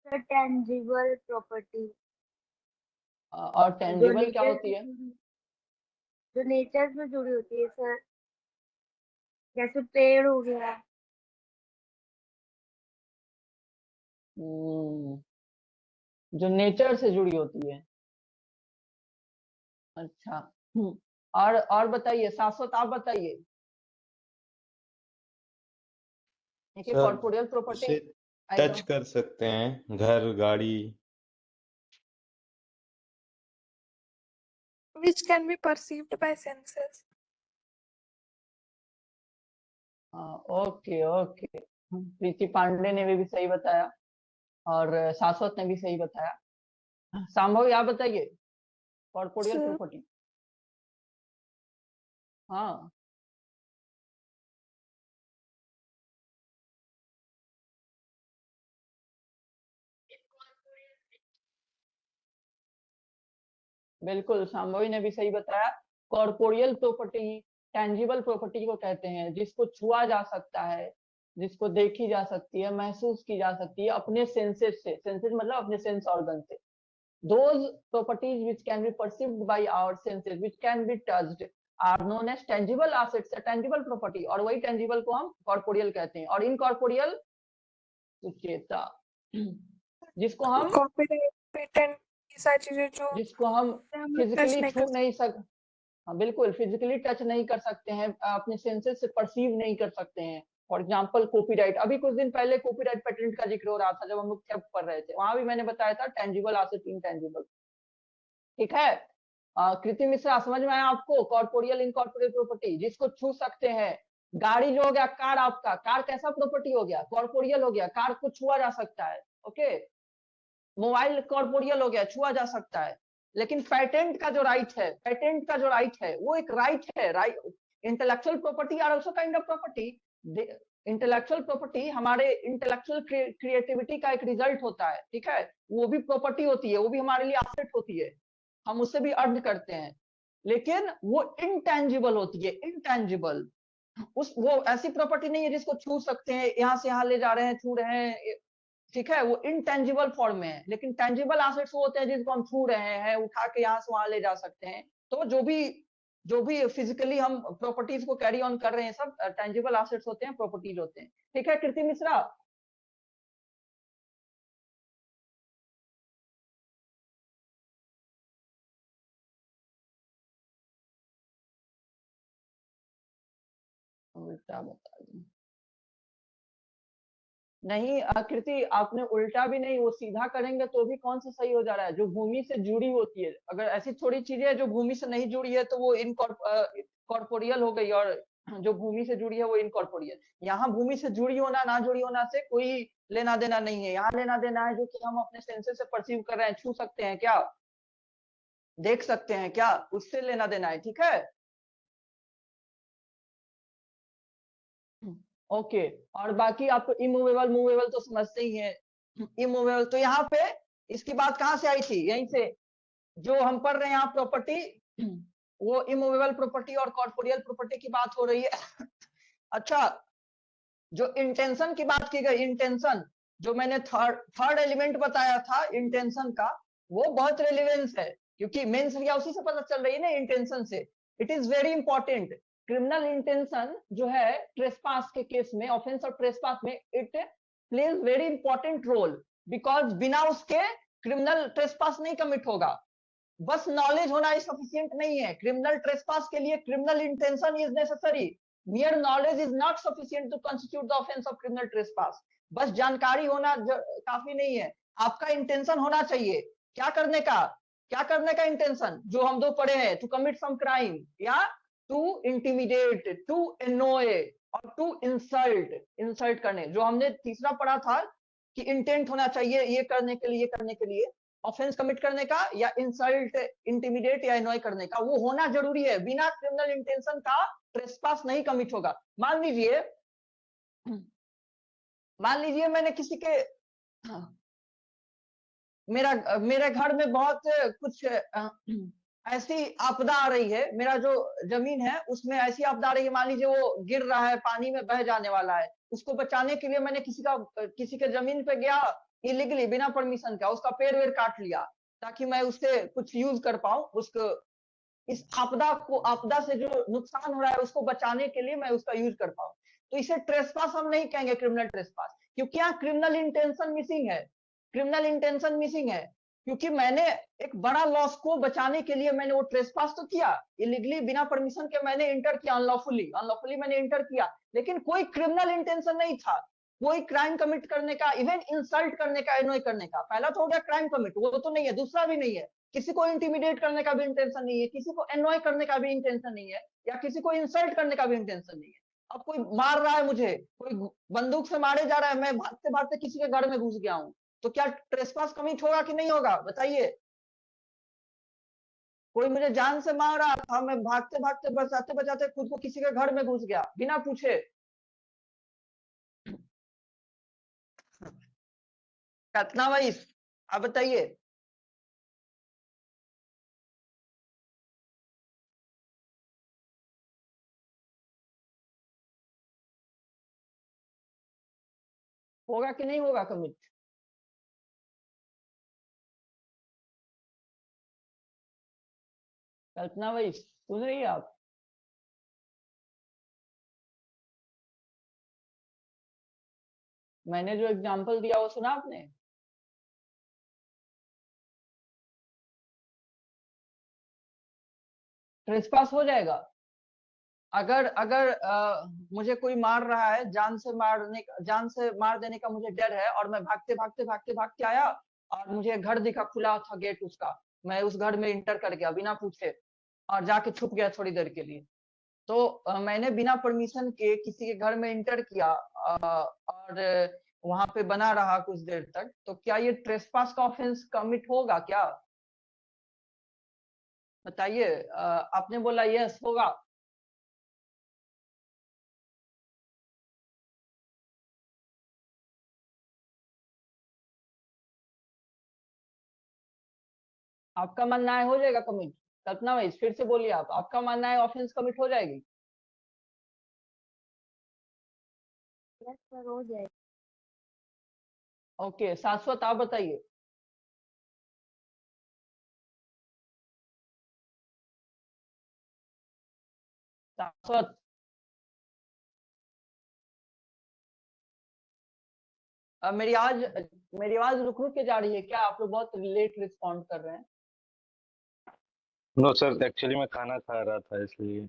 टेंजिबल प्रॉपर्टी और जो टेंजिबल क्या नेचर होती है? जो नेचर से जुड़ी होती है सर, जैसे पेड़ हो गया। जो नेचर से जुड़ी होती है। अच्छा, और बताइए, शाश्वत आप बताइए। देखिए, सर कॉर्पोरियल प्रॉपर्टी उसे टच कर सकते हैं, घर गाड़ी। which can be perceived by senses. Okay okay, Preeti Pandey ने भी सही बताया, और शाश्वत ने भी सही बताया। संभव, आप बताइए कॉर्पोरियल Sir, प्रॉपर्टी। हाँ, बिल्कुल, संभवी ने भी सही बताया। कॉर्पोरियल प्रॉपर्टी टेंजिबल प्रॉपर्टी को कहते हैं जिसको छुआ जा सकता है, जिसको देखी जा सकती है, महसूस की जा सकती है अपने सेंसेस से, सेंसेस मतलब अपने सेंस ऑर्गन से। those properties which can be perceived by our senses, which can be touched, are known as tangible assets, a tangible property। और वही tangible को हम corporeal कहते हैं। और incorporeal सुचेता, जिसको हम कॉपीराइट, पेटेंट, ये सारी चीजें जो जिसको हम हम टच फिजिकली नहीं छू कर नहीं सक हाँ बिल्कुल, फिजिकली टच नहीं कर सकते हैं, अपने सेंसेस से परसीव नहीं कर सकते हैं। फॉर एग्जाम्पल कॉपीराइट, अभी कुछ दिन पहले कॉपीराइट पेटेंट का जिक्र हो रहा था जब हम लोग थेफ्ट पढ़ रहे थे, वहां भी मैंने बताया था टेंजिबल एसेट, इनटेंजिबल। ठीक है, कृति मिश्रा समझ में आया आपको? कॉर्पोरियल इनकॉर्पोरियल प्रॉपर्टी, जिसको छू सकते हैं। गाड़ी जो हो गया, कार, आपका कार कैसा प्रॉपर्टी हो गया? कॉर्पोरियल हो गया, कार को छुआ जा सकता है। ओके, मोबाइल कॉर्पोरियल हो गया, छुआ जा सकता है। लेकिन पेटेंट का जो राइट है, पेटेंट का जो राइट है वो एक राइट है, right. Intellectual property are also kind of property. Intellectual property हमारे इंटेलेक्चुअल क्रिएटिविटी का एक रिजल्ट होता है। ठीक है, वो भी प्रॉपर्टी होती है, वो भी हमारे लिए एसेट होती है, हम उससे भी अर्न करते हैं। लेकिन वो इंटेंजिबल होती है, इंटेंजिबल। वो ऐसी प्रॉपर्टी नहीं है जिसको छू सकते हैं, यहाँ से यहाँ ले जा रहे हैं, छू रहे हैं। ठीक है, वो इनटेंजिबल फॉर्म में है। लेकिन टेंजिबल एसेट्स वो होते हैं जिसको हम छू रहे हैं, उठा के यहाँ से वहां ले जा सकते हैं। तो जो भी फिजिकली हम प्रॉपर्टीज को कैरी ऑन कर रहे हैं, सब टेंजिबल एसेट्स होते हैं, प्रॉपर्टीज होते हैं। ठीक है कृति मिश्रा, उल्टा बता दूं? नहीं कृति, आपने उल्टा भी नहीं, वो सीधा करेंगे तो भी कौन सा सही हो जा रहा है? जो भूमि से जुड़ी होती है, अगर ऐसी थोड़ी चीजें है जो भूमि से नहीं जुड़ी है तो वो कॉर्पोरियल हो गई, और जो भूमि से जुड़ी है वो इनकॉर्पोरियल। यहाँ भूमि से जुड़ी होना ना जुड़ी होना से कोई लेना देना नहीं है, यहाँ लेना देना है जो कि हम अपने सेंसेस से परसीव कर रहे हैं, छू सकते हैं क्या, देख सकते हैं क्या, उससे लेना देना है। ठीक है, ओके। और बाकी आप इमूवेबल मूवेबल तो समझते ही हैं। इमूवेबल तो यहाँ पे इसकी बात कहाँ से आई थी? यहीं से, जो हम पढ़ रहे हैं यहाँ प्रॉपर्टी, वो इमूवेबल प्रॉपर्टी और कॉर्पोरियल प्रॉपर्टी की बात हो रही है। अच्छा, जो इंटेंशन की बात की गई, इंटेंशन जो मैंने थर्ड एलिमेंट बताया था इंटेंशन का, वो बहुत रेलिवेंस है, क्योंकि मेंस या उसी से पता चल रही है ना, इंटेंशन से। It is very important. Criminal intention जो है ट्रेसपास के केस में, ऑफेंस और ट्रेसपास में, it plays very important role, because बिना उसके क्रिमिनल ट्रेसपास नहीं कमिट होगा। बस नॉलेज होना सफिशिएंट नहीं है, क्रिमिनल ट्रेसपास के लिए criminal intention is necessary. mere knowledge is not sufficient to constitute the offense of criminal trespass। बस जानकारी होना काफी नहीं है, आपका इंटेंशन होना चाहिए। क्या करने का? क्या करने का इंटेंशन? जो हम दो पढ़े हैं, टू कमिट सम क्राइम, या टू इंटिमिडेट, टू एनोए, और टू इंसल्ट, इंसल्ट करने। जो हमने तीसरा पढ़ा था कि इंटेंट होना चाहिए ये करने के लिए, ये करने के लिए, ऑफेंस कमिट करने का, या इंसल्ट, इंटिमिडेट या एनोय करने का, वो होना जरूरी है। बिना क्रिमिनल इंटेंशन का ट्रेसपास नहीं कमिट होगा। मान लीजिए मैंने किसी के, मेरे घर में बहुत कुछ ऐसी आपदा आ रही है, मेरा जो जमीन है उसमें ऐसी आपदा आ रही है, मान लीजिए वो गिर रहा है, पानी में बह जाने वाला है, उसको बचाने के लिए मैंने किसी के जमीन पे गया, इलीगली, बिना परमिशन का, उसका पेड़ वेड़ काट लिया ताकि मैं उससे कुछ यूज कर पाऊं, उसको, इस आपदा से जो नुकसान हो रहा है उसको बचाने के लिए मैं उसका यूज कर पाऊं। तो इसे ट्रेसपास हम नहीं कहेंगे, क्रिमिनल ट्रेसपास, क्योंकि यहाँ क्रिमिनल इंटेंशन मिसिंग है। क्रिमिनल इंटेंशन मिसिंग है क्योंकि मैंने एक बड़ा लॉस को बचाने के लिए मैंने वो ट्रेसपास तो किया, इलीगली, बिना परमिशन के मैंने इंटर किया, अनलॉफुली, अनलॉफुली मैंने इंटर किया, लेकिन कोई क्रिमिनल इंटेंशन नहीं था, कोई क्राइम कमिट करने का, इवन इंसल्ट करने का, एनोय करने का। पहला तो हो गया क्राइम कमिट, वो तो नहीं है, दूसरा भी नहीं है, किसी को इंटिमिडेट करने का भी इंटेंशन नहीं है, किसी को एनॉय करने का भी इंटेंशन नहीं है, या किसी को इंसल्ट करने का भी इंटेंशन नहीं है। अब कोई मार रहा है मुझे, कोई बंदूक से मारे जा रहा है, मैं भागते भागते किसी के घर में घुस गया हूं, तो क्या ट्रेसपास कमिट होगा कि नहीं होगा? बताइए। कोई मुझे जान से मार रहा था, मैं भागते भागते बचाते बचाते खुद को किसी के घर में घुस गया बिना पूछे। कितना भाई, आप बताइए। होगा कि नहीं होगा कमिट? कल्पना भाई सुन रही है आप? मैंने जो एग्जांपल दिया वो सुना आपने? ट्रेसपास हो जाएगा अगर अगर मुझे कोई मार रहा है, जान से मार देने का मुझे डर है, और मैं भागते भागते भागते भागते आया और मुझे घर दिखा, खुला था गेट उसका, मैं उस घर में इंटर कर गया बिना पूछे और जाके छुप गया थोड़ी देर के लिए, तो मैंने बिना परमिशन के किसी के घर में इंटर किया और वहां पे बना रहा कुछ देर तक, तो क्या ये ट्रेसपास का ऑफेंस कमिट होगा क्या? बताइए। आपने बोला यस होगा। आपका मानना है हो जाएगा कमिट? कल्पना भाई फिर से बोलिए, आप आपका मानना है ऑफेंस कमिट हो जाएगी? यस सर, हो जाएगा। ओके, शाश्वत आप बताइए। शाश्वत, मेरी आवाज रुक रुक के जा रही है क्या? आप लोग बहुत लेट रिस्पॉन्ड कर रहे हैं। नो सर, एक्चुअली मैं खाना खा रहा था इसलिए।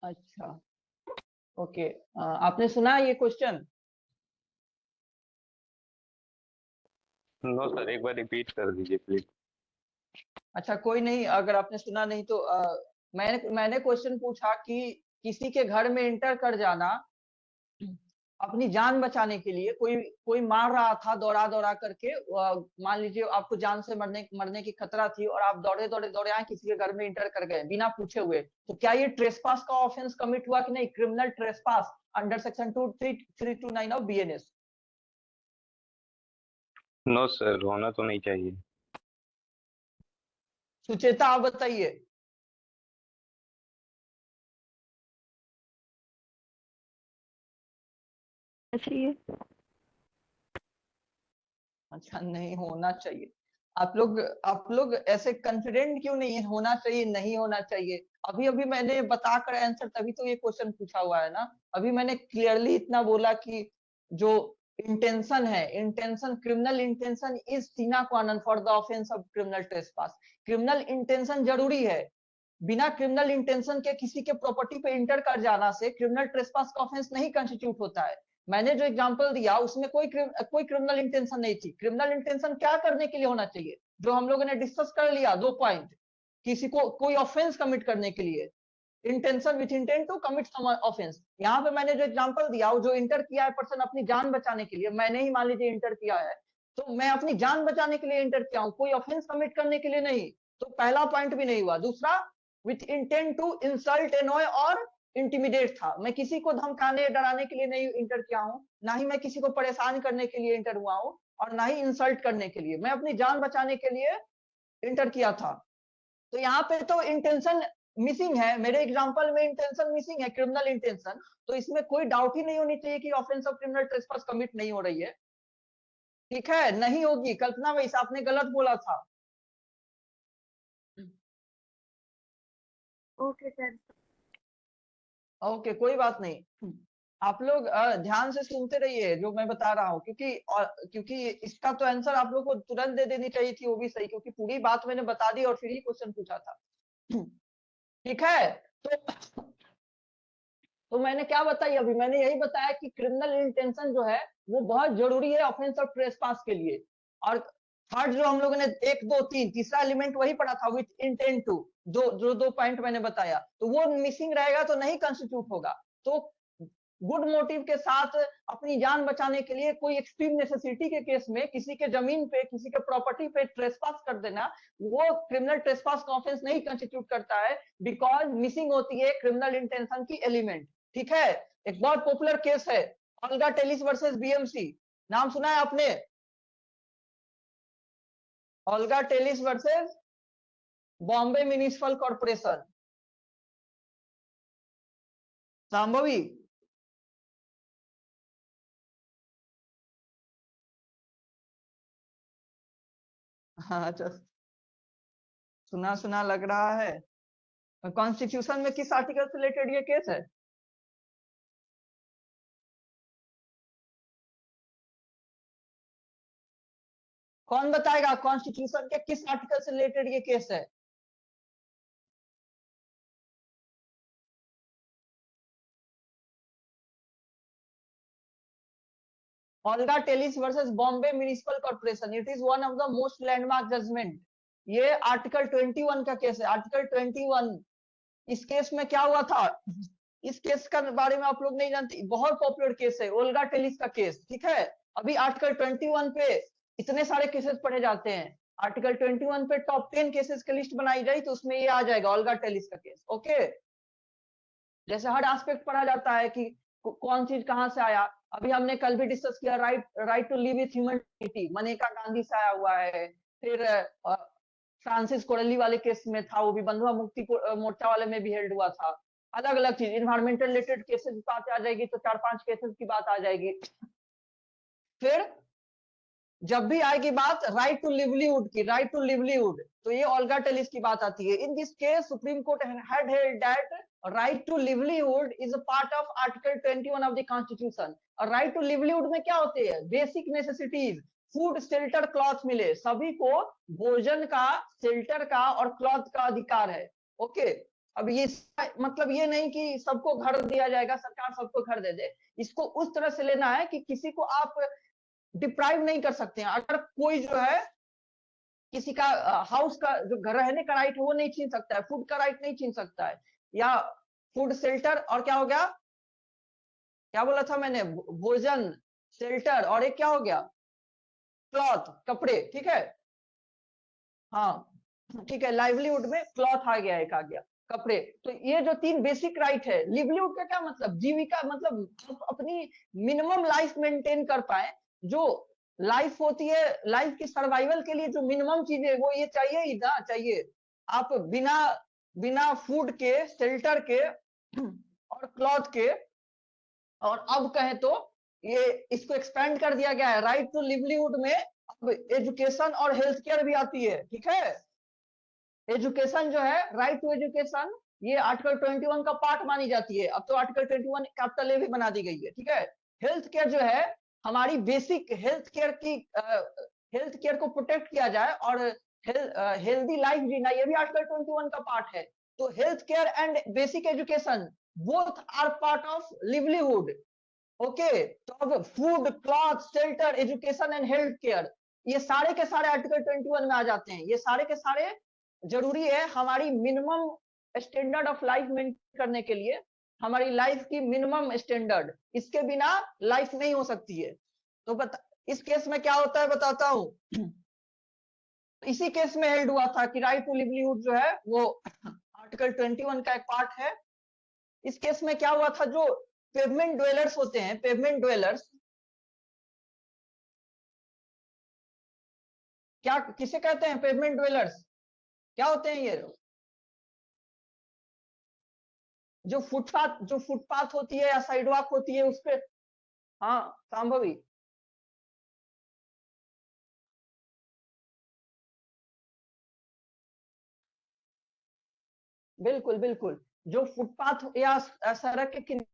अच्छा, ओके। आपने सुना ये क्वेश्चन? नो सर, एक बार रिपीट कर दीजिए प्लीज। अच्छा कोई नहीं, अगर आपने सुना नहीं तो मैंने क्वेश्चन पूछा कि किसी के घर में इंटर कर जाना अपनी जान बचाने के लिए, कोई कोई मार रहा था दौड़ा दौड़ा करके, मान लीजिए आपको जान से मरने मरने की खतरा थी और आप दौड़े दौड़े दौड़े आए किसी के घर में इंटर कर गए बिना पूछे हुए, तो क्या ये ट्रेसपास का ऑफेंस कमिट हुआ कि नहीं? Criminal trespass under section 2329 of BNS. No sir, होना तो नहीं चाहिए। सुचेता आप बताइए। चाहिए। अच्छा, नहीं होना चाहिए। आप लोग ऐसे कॉन्फिडेंट क्यों नहीं है? होना चाहिए नहीं होना चाहिए? अभी अभी मैंने बताकर आंसर, तभी तो ये क्वेश्चन पूछा हुआ है ना। अभी मैंने क्लियरली इतना बोला कि जो इंटेंशन है, इंटेंशन, क्रिमिनल इंटेंशन इज सीना क्वा non for the offence of criminal trespass. Criminal intention जरूरी है। बिना क्रिमिनल इंटेंशन के किसी के प्रॉपर्टी पे इंटर कर जाना से क्रिमिनल ट्रेसपास का ऑफेंस नहीं कंस्टिट्यूट होता है। मैंने जो एग्जांपल दिया उसमें कोई क्रिमिनल इंटेंशन नहीं थी। क्रिमिनल इंटेंशन क्या करने के लिए होना चाहिए, जो हम लोगों ने डिस्कस कर लिया, 2 पॉइंट। किसी को कोई ऑफेंस कमिट करने के लिए, intention with intent to commit some offence. यहाँ पे मैंने जो एग्जांपल दिया, वो जो इंटर किया है पर्सन अपनी जान बचाने के लिए, मैंने ही मान लीजिए इंटर किया है, तो मैं अपनी जान बचाने के लिए इंटर किया हूँ, कोई ऑफेंस कमिट करने के लिए नहीं। तो पहला पॉइंट भी नहीं हुआ। दूसरा, with intent to insult, annoy और इंटिमिडेट था। मैं किसी को धमकाने डराने के लिए नहीं इंटर किया हूँ, ना ही मैं किसी को परेशान करने के लिए इंटर हुआ हूँ, और ना ही इंसल्ट करने के लिए। मैं अपनी जान बचाने के लिए इंटर किया था। तो यहाँ पे तो इंटेंशन मिसिंग है, मेरे एग्जांपल में इंटेंशन मिसिंग है, क्रिमिनल इंटेंशन। तो इसमें कोई डाउट ही नहीं होनी चाहिए कि offence of criminal trespass commit नहीं हो रही है। ठीक है, नहीं होगी। कल्पना वैस आपने गलत बोला था। Okay sir. ओके, कोई बात नहीं। आप लोग ध्यान से सुनते रहिए जो मैं बता रहा हूँ, क्योंकि इसका तो आंसर आप लोग को तुरंत दे देनी चाहिए थी, वो भी सही, क्योंकि पूरी बात मैंने बता दी और फिर ही क्वेश्चन पूछा था। ठीक है, तो मैंने क्या बताया अभी? मैंने यही बताया कि क्रिमिनल इंटेंशन जो है वो बहुत जरूरी है ऑफेंस ऑफ ट्रेसपास के लिए। और थर्ड जो हम लोगों ने 1 2 3 तीसरा एलिमेंट वही पढ़ा था, विथ इंटेंट टू, दो पॉइंट मैंने बताया, तो वो मिसिंग रहेगा तो नहीं कंस्टिट्यूट होगा। तो गुड मोटिव के साथ अपनी जान बचाने के लिए कोई एक्सट्रीम नेसेसिटी के केस में किसी के जमीन पे, किसी के प्रॉपर्टी पे ट्रेसपास कर देना, वो क्रिमिनल ट्रेसपास का ऑफेंस नहीं कंस्टिट्यूट करता है, बिकॉज मिसिंग होती है क्रिमिनल इंटेंशन की एलिमेंट। ठीक है, एक बहुत पॉपुलर केस है ओल्गा टेलिस वर्सेस बीएमसी, नाम सुना है आपने? Olga Tellis versus Bombay municipal corporation. Shambhavi हाँ अच्छा, सुना सुना लग रहा है। कॉन्स्टिट्यूशन में किस आर्टिकल से रिलेटेड ये केस है? कौन बताएगा कॉन्स्टिट्यूशन के किस आर्टिकल से रिलेटेड ये केस है? Olga Tellis versus Bombay Municipal Corporation. It is one of the most landmark judgment. ये आर्टिकल 21 का केस है। आर्टिकल 21, इस केस में क्या हुआ था, इस केस का बारे में आप लोग नहीं जानते, बहुत पॉपुलर केस है ओल्गा टेलिस का केस। ठीक है, अभी आर्टिकल 21 पे इतने सारे केसेस पढ़े जाते हैं। आर्टिकल 21 पे टॉप 10 केसेस की लिस्ट बनाई जाए तो उसमें ये आ जाएगा ओल्गा टेलिस का केस। ओके, जैसे हर एस्पेक्ट पढ़ा जाता है कि कौन चीज कहां से आया। अभी हमने कल भी डिस्कस किया right to live with human dignity, Maneka Gandhi से आया हुआ है। फिर फ्रांसिस कोरली वाले केस में था, वो भी बंधुआ मुक्ति मोर्चा वाले में भी हेल्ड हुआ था। अलग अलग चीज, इन्वायरमेंटल रिलेटेड केसेस की बात आ जाएगी तो 4-5 केसेस की बात आ जाएगी। फिर जब भी आएगी बात राइट टू लिवलीहुड की, राइट टू लिवलीहुड, तो ये ओल्गा टेलिस की बात आती है। In this case supreme court had held that right to livelihood is a part of article 21 of the constitution। और right to livelihood में क्या होते हैं? Basic necessities, food, shelter, cloth मिले, सभी को भोजन का, शेल्टर का और क्लॉथ का अधिकार है। ओके, अब ये मतलब ये नहीं कि सबको घर दिया जाएगा, सरकार सबको घर दे दे। इसको उस तरह से लेना है कि किसी को आप डिप्राइव नहीं कर सकते हैं। अगर कोई जो है किसी का हाउस का जो घर रहने का राइट है वो नहीं छीन सकता है, फूड का राइट नहीं छीन सकता है, या फूड, शेल्टर, और क्या हो गया, क्या बोला था मैंने, भोजन, शेल्टर, और एक क्या हो गया, क्लॉथ, कपड़े। ठीक है, हाँ ठीक है, लाइवलीहुड में क्लॉथ आ गया, एक आ गया कपड़े। तो ये जो 3 बेसिक राइट है। लिवलीहुड का क्या मतलब, जीविका, मतलब अपनी मिनिमम लाइफ मेंटेन कर पाए। जो लाइफ होती है, लाइफ की सर्वाइवल के लिए जो मिनिमम चीजें, वो ये चाहिए ही ना, चाहिए। आप बिना फूड के, शेल्टर के और क्लॉथ के, और अब कहें तो ये इसको एक्सपेंड कर दिया गया है। राइट टू लिवलीहुड में अब एजुकेशन और हेल्थ केयर भी आती है। ठीक है, एजुकेशन जो है, राइट टू एजुकेशन, ये आर्टिकल 21 का पार्ट मानी जाती है। अब तो आर्टिकल 21 कैपिटल ए भी बना दी गई है। ठीक है, हेल्थ केयर जो है, हमारी बेसिक हेल्थ केयर की, हेल्थ केयर को प्रोटेक्ट किया जाए और हेल्दी लाइफ जीना, ये भी आर्टिकल 21 का पार्ट है। तो health care and basic education both are part of livelihood. Okay, तो अब food, cloth, shelter, education and health care, ये सारे के सारे आर्टिकल 21 में आ जाते हैं। ये सारे के सारे जरूरी है हमारी minimum standard of life maintain करने के लिए, हमारी लाइफ की मिनिमम स्टैंडर्ड, इसके बिना लाइफ नहीं हो सकती है। तो बता, इस केस में क्या होता है बताता हूँ। इसी केस में हेल्ड हुआ था कि राइट टू लिवलीहुड जो है वो आर्टिकल 21 का एक पार्ट है। इस केस में क्या हुआ था, जो पेवमेंट ड्वेलर्स होते हैं, पेवमेंट ड्वेलर्स, क्या किसे कहते हैं पेवमेंट ड्वेलर्स, क्या होते हैं ये? जो फुटपाथ होती है या साइडवॉक होती है उस पे। हाँ सांभवी, बिल्कुल बिल्कुल, जो फुटपाथ या सड़क के किनारे,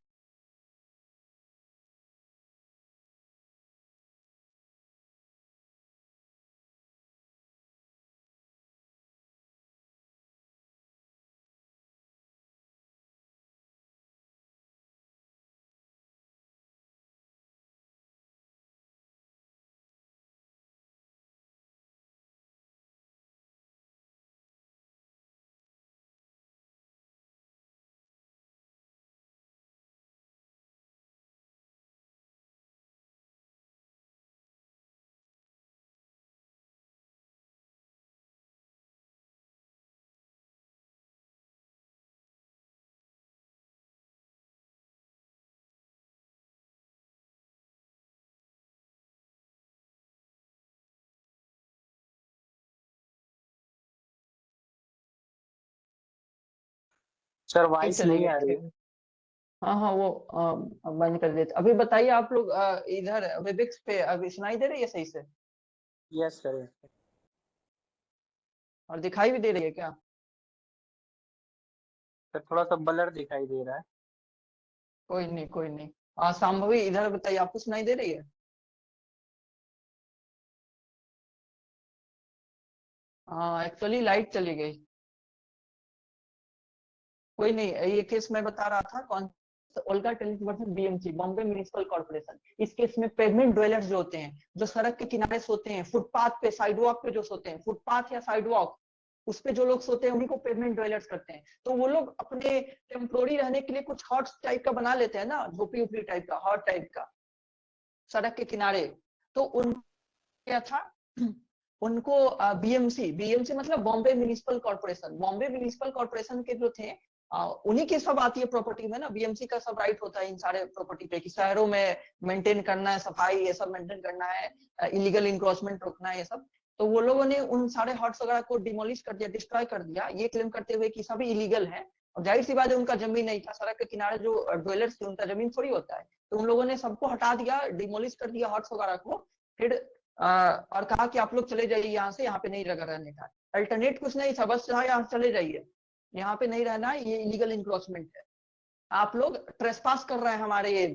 सर वॉइस नहीं चलेगा आ रही ठीक। है। हाँ हाँ, वो बंद कर देते। अभी बताइए आप लोग, इधर वेबिक्स पे अभी सुनाई दे रही है सही से? Yes sir. और दिखाई भी दे रही है क्या? सर थोड़ा सा ब्लर दिखाई दे रहा है। कोई नहीं कोई नहीं। शांभवी इधर बताइए, आपको सुनाई दे रही है? हाँ एक्चुअली लाइट चली गई। कोई नहीं, ये केस मैं बता रहा था कौन, Olga Tellis versus BMC, Bombay municipal corporation. इस केस में पेवमेंट ड्वेलर्स जो होते हैं, जो सड़क के किनारे सोते हैं, फुटपाथ पे साइडवॉक पे जो सोते हैं, फुटपाथ या साइडवॉक उस पे जो लोग सोते हैं उन्हीं को पेवमेंट ड्वेलर्स करते हैं। तो वो लोग अपने टेम्पोररी रहने के लिए कुछ हॉट टाइप का बना लेते हैं ना, झोपड़ी उपड़ी टाइप का, हॉट टाइप का सड़क के किनारे। तो उन क्या था, उनको बीएमसी, बीएमसी मतलब Bombay municipal corporation, Bombay municipal corporation के जो थे उन्हीं की सब आती है प्रॉपर्टी में ना, बीएमसी का सब राइट होता है इन सारे प्रॉपर्टी पे कि शहरों में मेंटेन करना है, सफाई ये सब मेंटेन करना है, इलीगल इंक्रोचमेंट रोकना है ये सब। तो वो लोगों ने उन सारे हॉट्स वगैरह को डिमोलिश कर दिया, डिस्ट्रॉय कर दिया, ये क्लेम करते हुए कि सभी इलीगल है। और जाहिर सी बात है उनका जमीन नहीं था, सड़क के किनारे जो ड्वेलर्स थे उनका जमीन थोड़ी होता है। तो उन लोगों ने सबको हटा दिया, डिमोलिश कर दिया हॉट्स वगैरह को। फिर और कहा कि आप लोग चले जाइए यहाँ से, यहाँ पे नहीं जगह रहने का। अल्टरनेट कुछ नहीं था, बस यहाँ चले जाइए, यहाँ पे नहीं रहना, ये इलीगल इंक्रोचमेंट है, आप लोग ट्रेसपास कर रहे हैं, हमारे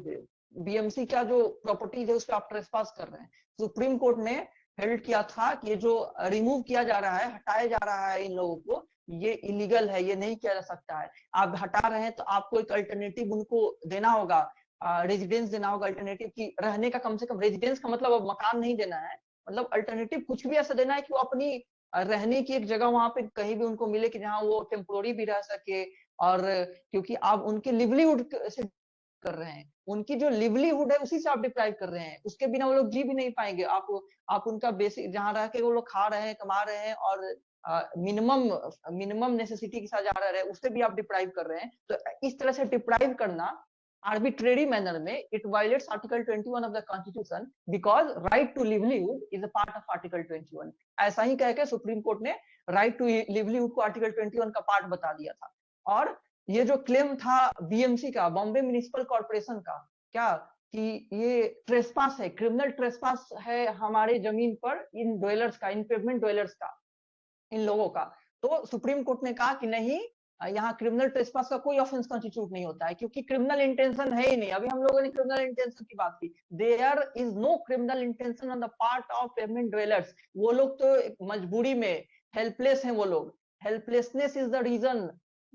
बीएमसी का जो प्रॉपर्टीज है उस पर आप ट्रेसपास कर रहे हैं। सुप्रीम कोर्ट ने हेल्ड किया था कि ये जो रिमूव किया जा रहा है, हटाया जा रहा है इन लोगों को, ये इलीगल है, ये नहीं किया जा सकता है। आप हटा रहे हैं तो आपको एक अल्टरनेटिव उनको देना होगा, रेजिडेंस देना होगा, अल्टरनेटिव की रहने का, कम से कम रेजिडेंस का मतलब अब मकान नहीं देना है, मतलब अल्टरनेटिव कुछ भी ऐसा देना है कि वो अपनी रहने की एक जगह वहां पे कहीं भी उनको मिले कि जहाँ वो टेम्पोररी भी रह सके। और क्योंकि आप उनके लिवलीहुड से कर रहे हैं, उनकी जो लिवलीहुड है उसी से आप डिप्राइव कर रहे हैं, उसके बिना वो लोग जी भी नहीं पाएंगे। आप उनका बेसिक जहाँ रह के वो लोग खा रहे हैं, कमा रहे हैं, और मिनिमम नेसेसिटी के साथ जा रहे हैं, उससे भी आप डिप्राइव कर रहे हैं। तो इस तरह से डिप्राइव करना arbitrary manner में it violates article 21 of the constitution because right to livelihood is a part of article 21। ऐसा ही कह के सुप्रीम कोर्ट ने right to livelihood को article 21 का पार्ट बता दिया था। और ये जो क्लेम था बीएमसी का, बॉम्बे म्युनिसिपल कॉर्पोरेशन का, क्या कि ये ट्रेसपास है, क्रिमिनल ट्रेसपास है हमारे जमीन पर, इन ड्वेलर्स का, इन पेवमेंट ड्वेलर्स का, इन लोगों का। तो सुप्रीम कोर्ट ने कहा कि नहीं, यहाँ क्रिमिनल ट्रेसपास का कोई ऑफेंस कॉन्स्टिट्यूट नहीं होता है, क्योंकि क्रिमिनल इंटेंशन है ही नहीं। अभी हम लोगों ने क्रिमिनल इंटेंशन की बात की, there is no criminal intention on the part of pavement dwellers. वो लोग तो मजबूरी में हेल्पलेस हैं, वो लोग, हेल्पलेसनेस इज द रीजन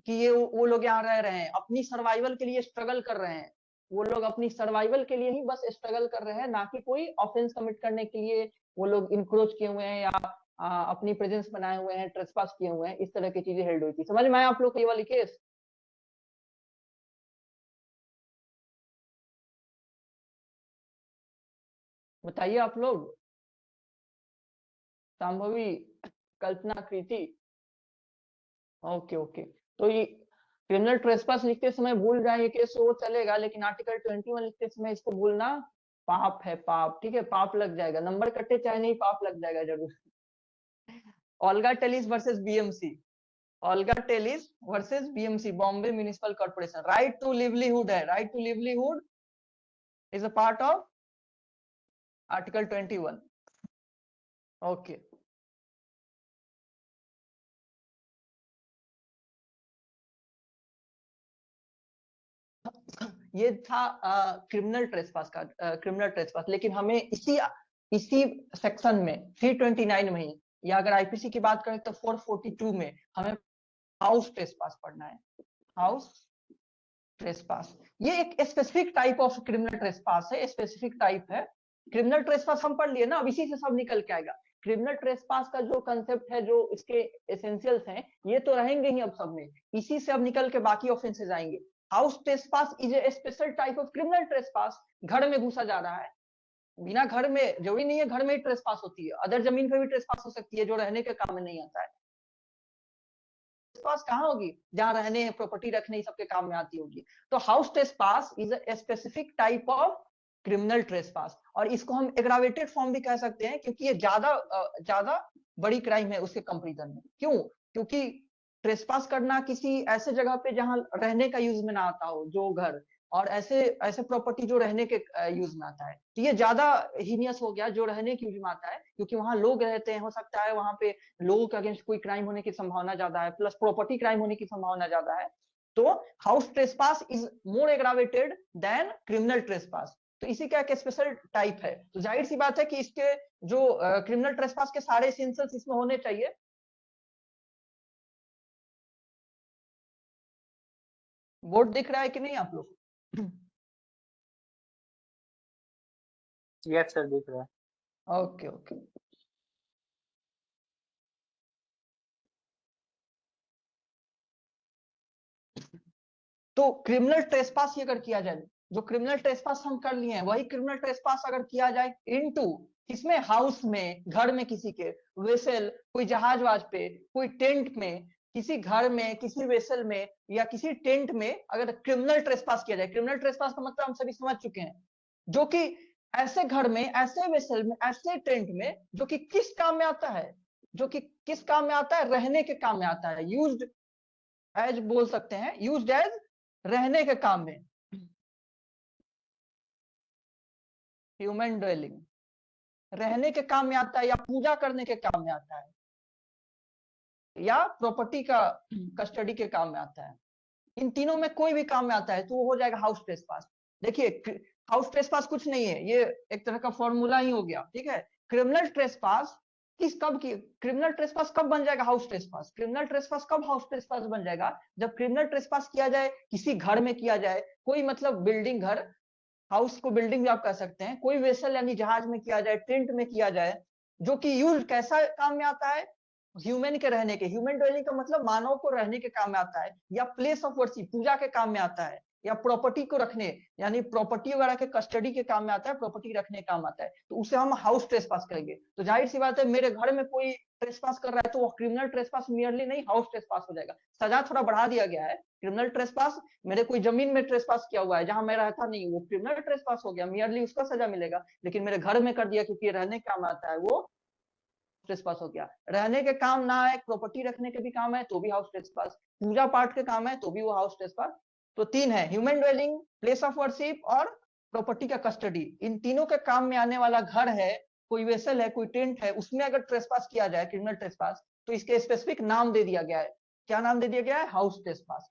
कि ये वो लोग यहाँ रह रहे हैं, अपनी सर्वाइवल के लिए स्ट्रगल कर रहे हैं। वो लोग अपनी सर्वाइवल के लिए ही बस स्ट्रगल कर रहे हैं, ना कि कोई ऑफेंस कमिट करने के लिए वो लोग इंक्रोच किए हुए हैं या अपनी प्रेजेंस बनाए हुए हैं, ट्रेसपास किए हुए हैं। इस तरह की चीजें हेल्ड हुई थी। समझ में आया आप लोग को ये वाली केस? बताइए आप लोग, संभवी, कल्पना, कृति। Okay okay. तो ये क्रिमिनल ट्रेसपास लिखते समय भूल जाए ये केस वो चलेगा, लेकिन आर्टिकल 21 लिखते समय इसको भूलना पाप है, पाप, ठीक है, पाप लग जाएगा, नंबर कटे चाहे नहीं, पाप लग जाएगा जरूर। Olga Tellis versus BMC, Olga Tellis versus BMC, Bombay municipal corporation. Right to livelihood है, right to livelihood is a part of article 21। Okay. ये था क्रिमिनल ट्रेसपास का, क्रिमिनल ट्रेसपास। लेकिन हमें इसी सेक्शन में 329 में ही, या अगर आईपीसी की बात करें तो 442 में हमें हाउस ट्रेसपास पढ़ना है। हाउस ट्रेसपास ये एक specific type of criminal trespass है, स्पेसिफिक टाइप है। क्रिमिनल ट्रेसपास हम पढ़ लिए ना, अब इसी से सब निकल के आएगा। क्रिमिनल ट्रेसपास का जो कंसेप्ट है, जो इसके एसेंशियल्स हैं, ये तो रहेंगे ही अब सब में, इसी से अब निकल के बाकी ऑफेंसेस आएंगे। House trespass is a special type of criminal trespass. घर में घुसा जा रहा है, बिना घर में, जरूरी नहीं है घर में ही ट्रेसपास होती है, अदर जमीन पे भी ट्रेसपास हो सकती है जो रहने के काम में नहीं आता है। ट्रेसपास कहाँ होगी? जहाँ रहने, प्रॉपर्टी रखने, सबके काम में आती होगी। तो house trespass is a specific type of criminal trespass, और इसको हम एग्रावेटेड फॉर्म भी कह सकते हैं, क्योंकि ये ज्यादा बड़ी क्राइम है उसके कंपैरिजन में। क्यों? क्योंकि ट्रेसपास करना किसी ऐसे जगह पे जहां रहने का यूज में ना आता हो, जो घर, और ऐसे ऐसे प्रॉपर्टी जो रहने के यूज में आता है, तो ये ज्यादा हीनियस हो गया जो रहने के यूज में आता है, क्योंकि वहां लोग रहते हैं, हो सकता है वहां पे लोगों के अगेंस्ट कोई क्राइम होने की संभावना ज्यादा है, प्लस प्रॉपर्टी क्राइम होने की संभावना ज्यादा है। तो house trespass is more aggravated than criminal trespass. तो इसी का एक स्पेशल टाइप है। तो जाहिर सी बात है कि इसके जो क्रिमिनल ट्रेसपास के सारे एसेंशियल्स इसमें होने चाहिए। बोर्ड दिख रहा है कि नहीं आप लोग? यस सर दिख रहा है। Okay okay. तो क्रिमिनल ट्रेसपास अगर किया जाए, जो क्रिमिनल ट्रेसपास हम कर लिए हैं वही क्रिमिनल ट्रेसपास अगर किया जाए इनटू किसमें, हाउस में, घर में किसी के, वेसल, कोई जहाज वाज पे, कोई टेंट में, किसी घर में, किसी वेसल में या किसी टेंट में अगर क्रिमिनल ट्रेसपास किया जाए, क्रिमिनल ट्रेसपास का मतलब हम सभी समझ चुके हैं, जो कि ऐसे घर में, ऐसे वेसल में, ऐसे टेंट में जो कि किस काम में आता है, जो कि किस काम में आता है, रहने के काम में आता है, यूज्ड एज बोल सकते हैं, यूज्ड एज रहने के काम में, ह्यूमन ड्वेलिंग रहने के काम में आता है, या पूजा करने के काम में आता है, या प्रॉपर्टी का कस्टडी के काम में आता है। इन तीनों में कोई भी काम में आता है तो वो हो जाएगा हाउस ट्रेसपास। देखिए हाउस ट्रेसपास कुछ नहीं है, ये एक तरह का फॉर्मूला ही हो गया, ठीक है। क्रिमिनल ट्रेसपास किस कब की, क्रिमिनल ट्रेसपास कब बन जाएगा हाउस ट्रेसपास, क्रिमिनल ट्रेसपास कब हाउस ट्रेसपास बन जाएगा, जब क्रिमिनल ट्रेसपास किया जाए किसी घर में किया जाए, कोई मतलब बिल्डिंग, घर, हाउस को बिल्डिंग भी आप कह सकते हैं, कोई वेसल यानी जहाज में किया जाए, टेंट में किया जाए, जो कि यूज कैसा काम में आता है, ह्यूमन के रहने के, ह्यूमन ड्वेलिंग का मतलब मानव को रहने के काम में आता है, या प्लेस ऑफ वर्शिप पूजा के काम में आता है, या प्रॉपर्टी को रखने यानी प्रॉपर्टी वगैरह के कस्टडी के काम में आता है, प्रॉपर्टी रखने के काम आता है, तो उसे हम हाउस ट्रेसपास करेंगे। तो जाहिर सी बात है मेरे घर में कोई ट्रेसपास कर रहा है तो वो क्रिमिनल ट्रेसपास मियरली नहीं, हाउस ट्रेसपास हो जाएगा। सजा थोड़ा बढ़ा दिया गया है, क्रिमिनल ट्रेसपास मेरे कोई जमीन में ट्रेसपास किया हुआ है जहां मैं रहता नहीं, वो क्रिमिनल ट्रेसपास हो गया, मियरली उसका सजा मिलेगा, लेकिन मेरे घर में कर दिया क्योंकि रहने के काम आता है, वो ट्रेसपास हो गया। रहने के काम ना है, प्रॉपर्टी रखने के भी काम है तो भी हाउस ट्रेसपास, पूजा पाठ के काम है तो भी वो हाउस ट्रेसपास। तो तीन है, human dwelling, place of worship और प्रॉपर्टी का कस्टडी। इन तीनों के काम में आने वाला घर है, कोई वेसल है, कोई टेंट है, उसमें अगर ट्रेसपास किया जाए क्रिमिनल ट्रेसपास, तो इसके स्पेसिफिक नाम दे दिया गया है। क्या नाम दे दिया गया है? House trespass.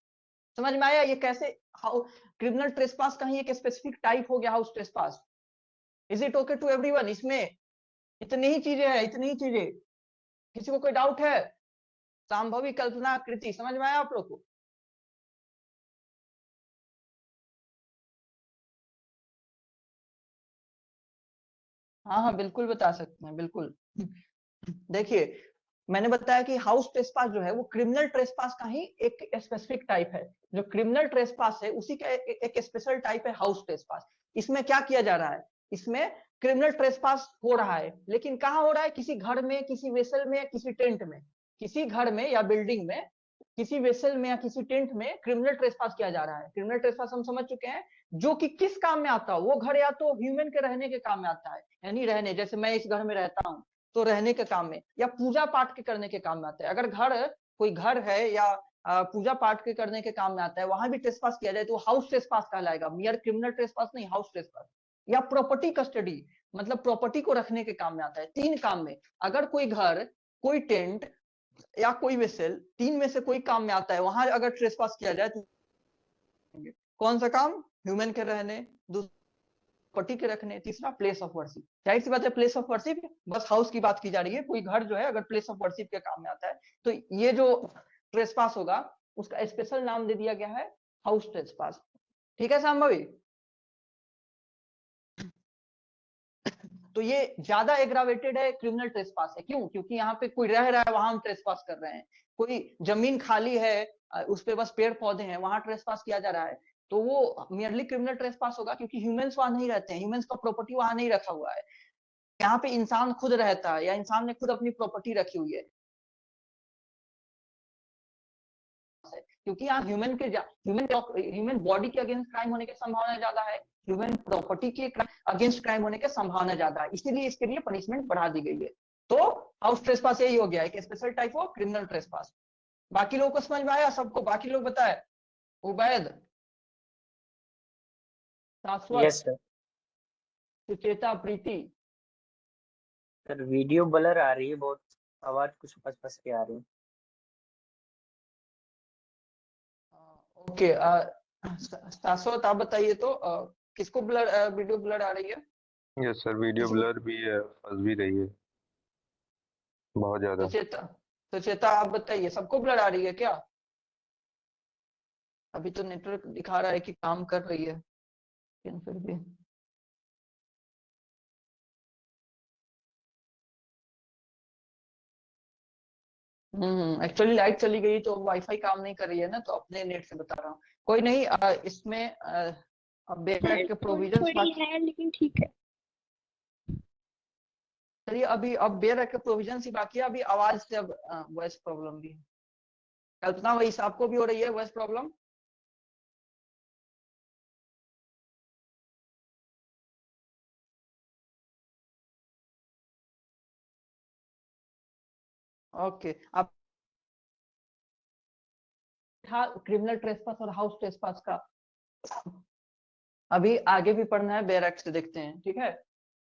समझ में आया ये कैसे क्रिमिनल ट्रेसपास का ही एक स्पेसिफिक टाइप हो गया house trespass. Is it okay to everyone? इसमें इतनी ही चीजें हैं, इतनी ही चीजें, किसी को कोई डाउट है? संभवी कल्पना कृति समझ में आया आप लोग को? हाँ हाँ बिल्कुल बता सकते हैं, बिल्कुल। देखिए मैंने बताया कि हाउस ट्रेसपास जो है वो क्रिमिनल ट्रेसपास का ही एक स्पेसिफिक टाइप है। जो क्रिमिनल ट्रेसपास है उसी का एक स्पेशल टाइप है हाउस ट्रेसपास। इसमें क्या किया जा रहा है, इसमें क्रिमिनल ट्रेसपास हो रहा है, लेकिन कहाँ हो रहा है? किसी घर में, किसी वेसल में, किसी टेंट में, किसी घर में या बिल्डिंग में, किसी वेसल में या किसी टेंट में क्रिमिनल ट्रेसपास किया जा रहा है। क्रिमिनल ट्रेसपास हम समझ चुके हैं, जो कि किस काम में आता हो, वो घर या तो ह्यूमन के रहने के काम में आता है, यानी रहने, जैसे मैं इस घर में रहता हूँ तो रहने के काम में, या पूजा पाठ के करने के काम में आता है। अगर घर, कोई घर है या पूजा पाठ के करने के काम में आता है, वहां भी ट्रेसपास किया जाए तो हाउस ट्रेसपास कहलाएगा, मियर क्रिमिनल ट्रेसपास नहीं, हाउस ट्रेसपास। या प्रॉपर्टी कस्टडी, मतलब प्रॉपर्टी को रखने के काम में आता है। तीन काम में, अगर कोई घर, कोई टेंट या कोई वेसल, तीन में से कोई काम में आता है, वहां अगर ट्रेसपास किया जाए तो कौन सा काम? ह्यूमन के रहने, प्रॉपर्टी के रखने, तीसरा प्लेस ऑफ वर्शिप। जाहिर सी बात है प्लेस ऑफ वर्शिप, बस हाउस की बात की जा रही है। कोई घर जो है अगर प्लेस ऑफ वर्शिप के काम में आता है तो ये जो ट्रेसपास होगा उसका स्पेशल नाम दे दिया गया है हाउस ट्रेसपास। ठीक है संभवी? तो ये ज्यादा एग्रावेटेड है, क्रिमिनल ट्रेसपास है। क्यों? क्योंकि यहाँ पे कोई रह रहा है, वहां हम ट्रेसपास कर रहे हैं। कोई जमीन खाली है, उस पे बस पेड़ पौधे हैं, वहां ट्रेसपास किया जा रहा है, तो वो मियरली क्रिमिनल ट्रेसपास होगा, क्योंकि ह्यूमंस वहां नहीं रहते हैं, ह्यूमंस का प्रॉपर्टी वहां नहीं रखा हुआ है। यहाँ पे इंसान खुद रहता है या इंसान ने खुद अपनी प्रॉपर्टी रखी हुई है, क्योंकि यहाँ ह्यूमन बॉडी के अगेंस्ट क्राइम होने की संभावना ज्यादा है, ह्यूमन प्रॉपर्टी के अगेंस्ट क्राइम होने की संभावना ज्यादा है, इसीलिए इसके लिए पनिशमेंट बढ़ा दी गई है। तो हाउस ट्रेसपास यही हो गया, एक special type of criminal trespass. बाकी लोगों को समझ में आया सबको? बाकी लोग बताए, उबैद? शाश्वत, यस सर। सुचेता, प्रीति। सर वीडियो ब्लर आ रही है बहुत, आवाज कुछ फंस फंस के आ रही है। ओके, शाश्वत आप बताइए तो किसको ब्लर वीडियो ब्लर आ रही है? यस सर, वीडियो किसी को? ब्लर भी है, फंस भी रही है बहुत ज्यादा। सुचेता, सुचेता आप बताइए, सबको ब्लर आ रही है क्या? अभी तो नेटवर्क दिखा रहा है कि काम कर रही है, लेकिन फिर भी एक्चुअली लाइट चली गई तो वाईफाई काम नहीं कर रही है ना, तो अपने नेट से बता रहा हूँ। कोई नहीं, इसमें अब बैकअप के थोड़ी प्रोविजंस थोड़ी है लेकिन ठीक है। चलिए, अभी अब बैकअप के प्रोविजंस ही बाकी है, अभी आवाज से अब वॉइस प्रॉब्लम भी है। कल्पना, वही आपको भी हो रही है वॉइस प्रॉब्लम? ओके, अब था क्रिमिनल ट्रेसपास और हाउस ट्रेसपास का, अभी आगे भी पढ़ना है, बैरक से देखते हैं, ठीक है?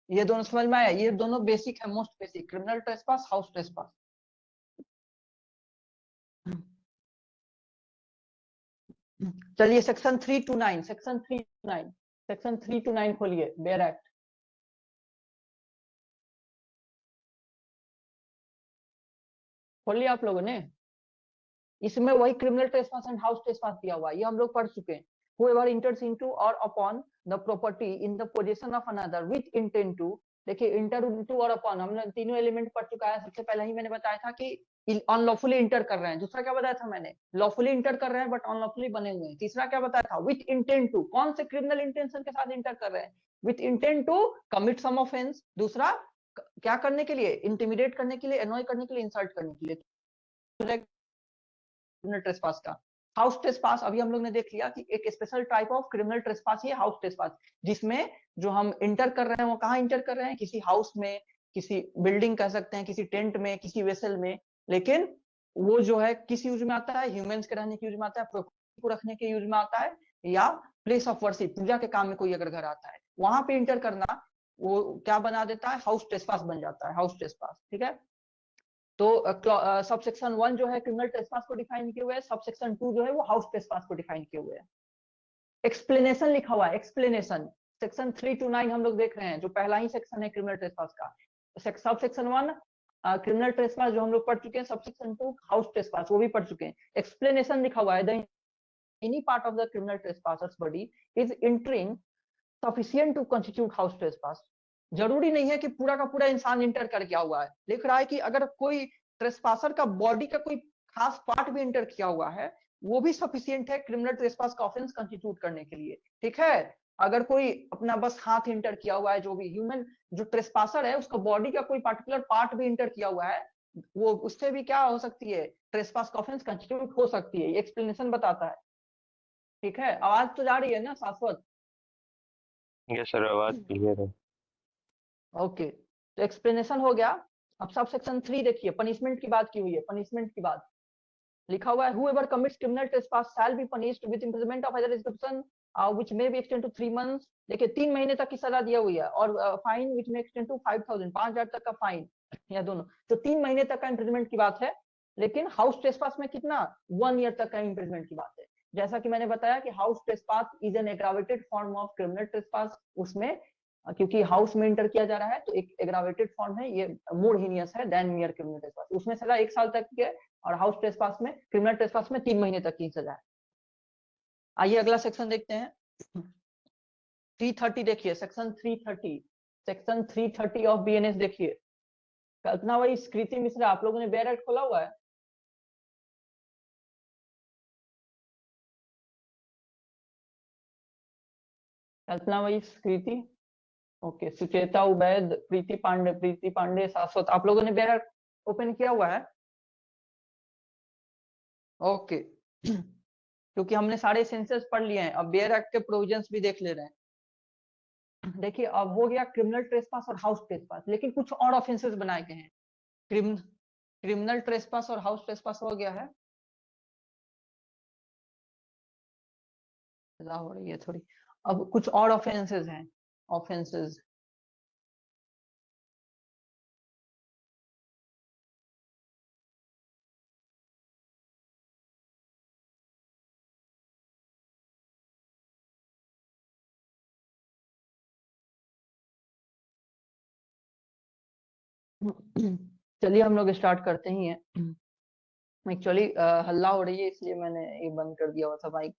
ये दोनों समझ में आया? ये दोनों बेसिक है, most basic, criminal trespass, house trespass. चलिए सेक्शन 329, सेक्शन 329, सेक्शन 329 खोलिए, बेयर एक्ट। खोल लिया आप लोगों ने? इसमें वही criminal trespass and house trespass दिया हुआ है, ये हम लोग पढ़ चुके हैं। Whoever enters into or upon the property in the possession of another with intent to, देखिए इंटर टू और अपॉन हमने तीनों एलिमेंट पढ़ चुका है। सबसे पहले ही मैंने बताया था कि अनलॉफुली इंटर कर रहे हैं। दूसरा क्या बताया था मैंने? लॉफुली इंटर कर रहे हैं बट अनलॉफुली बने हुए हैं। तीसरा क्या बताया था? विथ इंटेंट टू, कौन से क्रिमिनल इंटेंशन के साथ इंटर कर रहे हैं? With intent to commit some offence. दूसरा क्या करने के लिए? इंटिमिडेट करने के लिए, एनॉय करने के लिए, इंसल्ट करने के लिए। क्रिमिनल ट्रेसपास का हाउस ट्रेसपास अभी हम लोग ने देख लिया कि एक special type of criminal trespass he house trespass, जिसमें जो हम इंटर कर रहे हैं वो कहाँ इंटर कर रहे हैं? किसी हाउस में, किसी बिल्डिंग कह सकते हैं, किसी टेंट में, किसी वेसल में, लेकिन वो जो है किस यूज में आता है? ह्यूमंस के रहने के यूज में आता है, प्रॉपर्टी को रखने के यूज में आता है, या प्लेस ऑफ वर्शिप, पूजा के काम में कोई अगर घर आता है वहां पे इंटर करना, वो क्या बना देता है? हाउस ट्रेसपास बन जाता है, हाउस ट्रेसपास, ठीक है? तो सब सेक्शन 1 जो है क्रिमिनल ट्रेसपास को डिफाइन किए हुए है, सब सेक्शन 2 जो है वो हाउस ट्रेसपास को डिफाइन किए हुए है। एक्सप्लेनेशन लिखा हुआ है, एक्सप्लेनेशन सेक्शन 3 to 9 हम लोग देख रहे हैं, जो पहला ही सेक्शन है क्रिमिनल ट्रेसपास का। सब सेक्शन 1 क्रिमिनल ट्रेसपास जो हम लोग पढ़ चुके हैं, सब सेक्शन 2 हाउस ट्रेसपास वो भी पढ़ चुके हैं। एक्सप्लेनेशन लिखा हुआ है, the any part of the criminal trespasser's body is entering sufficient to constitute house trespass. जरूरी नहीं है कि पूरा का पूरा इंसान इंटर कर गया हुआ है, लिख रहा है कि अगर कोई ट्रेसपासर का बॉडी का कोई खास पार्ट भी इंटर किया हुआ है, वो भी सफिशिएंट है क्रिमिनल ट्रेसपास का ऑफेंस कंस्टिट्यूट करने के लिए, ठीक है? अगर कोई अपना बस हाथ इंटर किया हुआ है, जो भी ह्यूमन जो ट्रेसपासर है उसका बॉडी का कोई पर्टिकुलर पार्ट भी इंटर किया हुआ है, वो उससे भी क्या हो सकती है? ट्रेसपास का ऑफेंस कंस्टिट्यूट हो सकती है। एक्सप्लेनेशन बताता है, ठीक है? आवाज तो जा रही है ना शाश्वत? यस सर, आवाज क्लियर है। ओके, तो एक्सप्लेनेशन हो गया। अब सब सेक्शन 3 देखिए, पनिशमेंट की बात की हुई है, पनिशमेंट की बात लिखा हुआ है, whoever commits criminal trespass shall be punished with imprisonment of either description which may be extended to 3 months, देखिए 3 महीने तक की सजा दिया हुई है, और fine which may extend to 5,000, 5,000 तक का फाइन, या दोनों, तो 3 महीने तक का इम्प्रिजमेंट की बात है। लेकिन हाउस ट्रेसपास में कितना? 1 ईयर तक का इम्प्रिजमेंट की बात है। जैसा कि मैंने बताया कि house trespass is an aggravated form of criminal trespass, उसमें क्योंकि हाउस में इंटर किया जा रहा है तो एक एग्रावेटेड फॉर्म है, ये मोर हीनियस है देन मियर क्रिमिनल ट्रेसपास। उसमें सजा 1 साल तक की है, और हाउस ट्रेसपास में, क्रिमिनल ट्रेसपास में 3 महीने तक की सजा है। आइए अगला सेक्शन देखते हैं, 330 देखिए, सेक्शन 330, सेक्शन 330 ऑफ बीएनएस देखिए। कल्पना वही, कृति मिश्रा, आप लोगों ने बेयर एक्ट खोला हुआ है? कल्पना वही, कृति, ओके, सुचेता, उबैद, प्रीति पांडे, शाश्वत, आप लोगों ने बेयर एक्ट ओपन किया हुआ है? ओके, क्योंकि हमने सारे सेंसेस पढ़ लिए हैं, अब बेयर एक्ट के प्रोविजंस भी देख ले रहे हैं। देखिए अब हो गया क्रिमिनल ट्रेसपास और हाउस ट्रेसपास, लेकिन कुछ और ऑफेंसेस बनाए गए हैं। क्रिमिनल ट्रेसपास और हाउस ट्रेसपास हो गया है, हो रही है थोड़ी। अब कुछ और ऑफेंसेस हैं, ऑफेंसेस। चलिए हम लोग स्टार्ट करते ही हैं। एक्चुअली हल्ला हो रही है इसलिए मैंने ये बंद कर दिया हुआ था mic.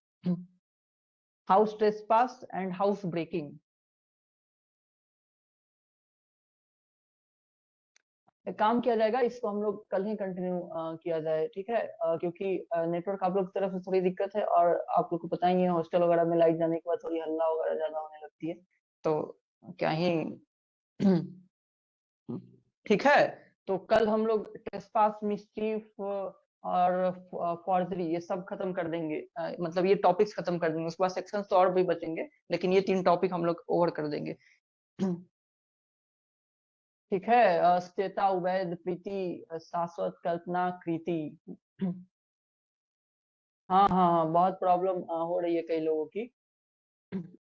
House trespass and house breaking. एक काम किया जाएगा, इसको हम लोग कल ही कंटिन्यू किया जाए, ठीक है? क्योंकि नेटवर्क आप लोग की तरफ से थोड़ी दिक्कत है, और आप लोग को पता ही है हॉस्टल वगैरह में लाइट जाने के बाद थोड़ी हल्ला वगैरह ज्यादा होने लगती है, तो क्या ही ठीक है। तो कल हम लोग ट्रेसपास, मिसचीफ और फॉर्जरी ये सब खत्म कर देंगे, मतलब ये टॉपिक्स खत्म कर देंगे। उसके बाद सेक्शंस तो और भी बचेंगे, लेकिन ये 3 टॉपिक हम लोग ओवर कर देंगे। ठीक है। श्वेता, उबैद, प्रीति, शाश्वत, कल्पना, कृति। हाँ हाँ हाँ, बहुत प्रॉब्लम हो रही है कई लोगों की।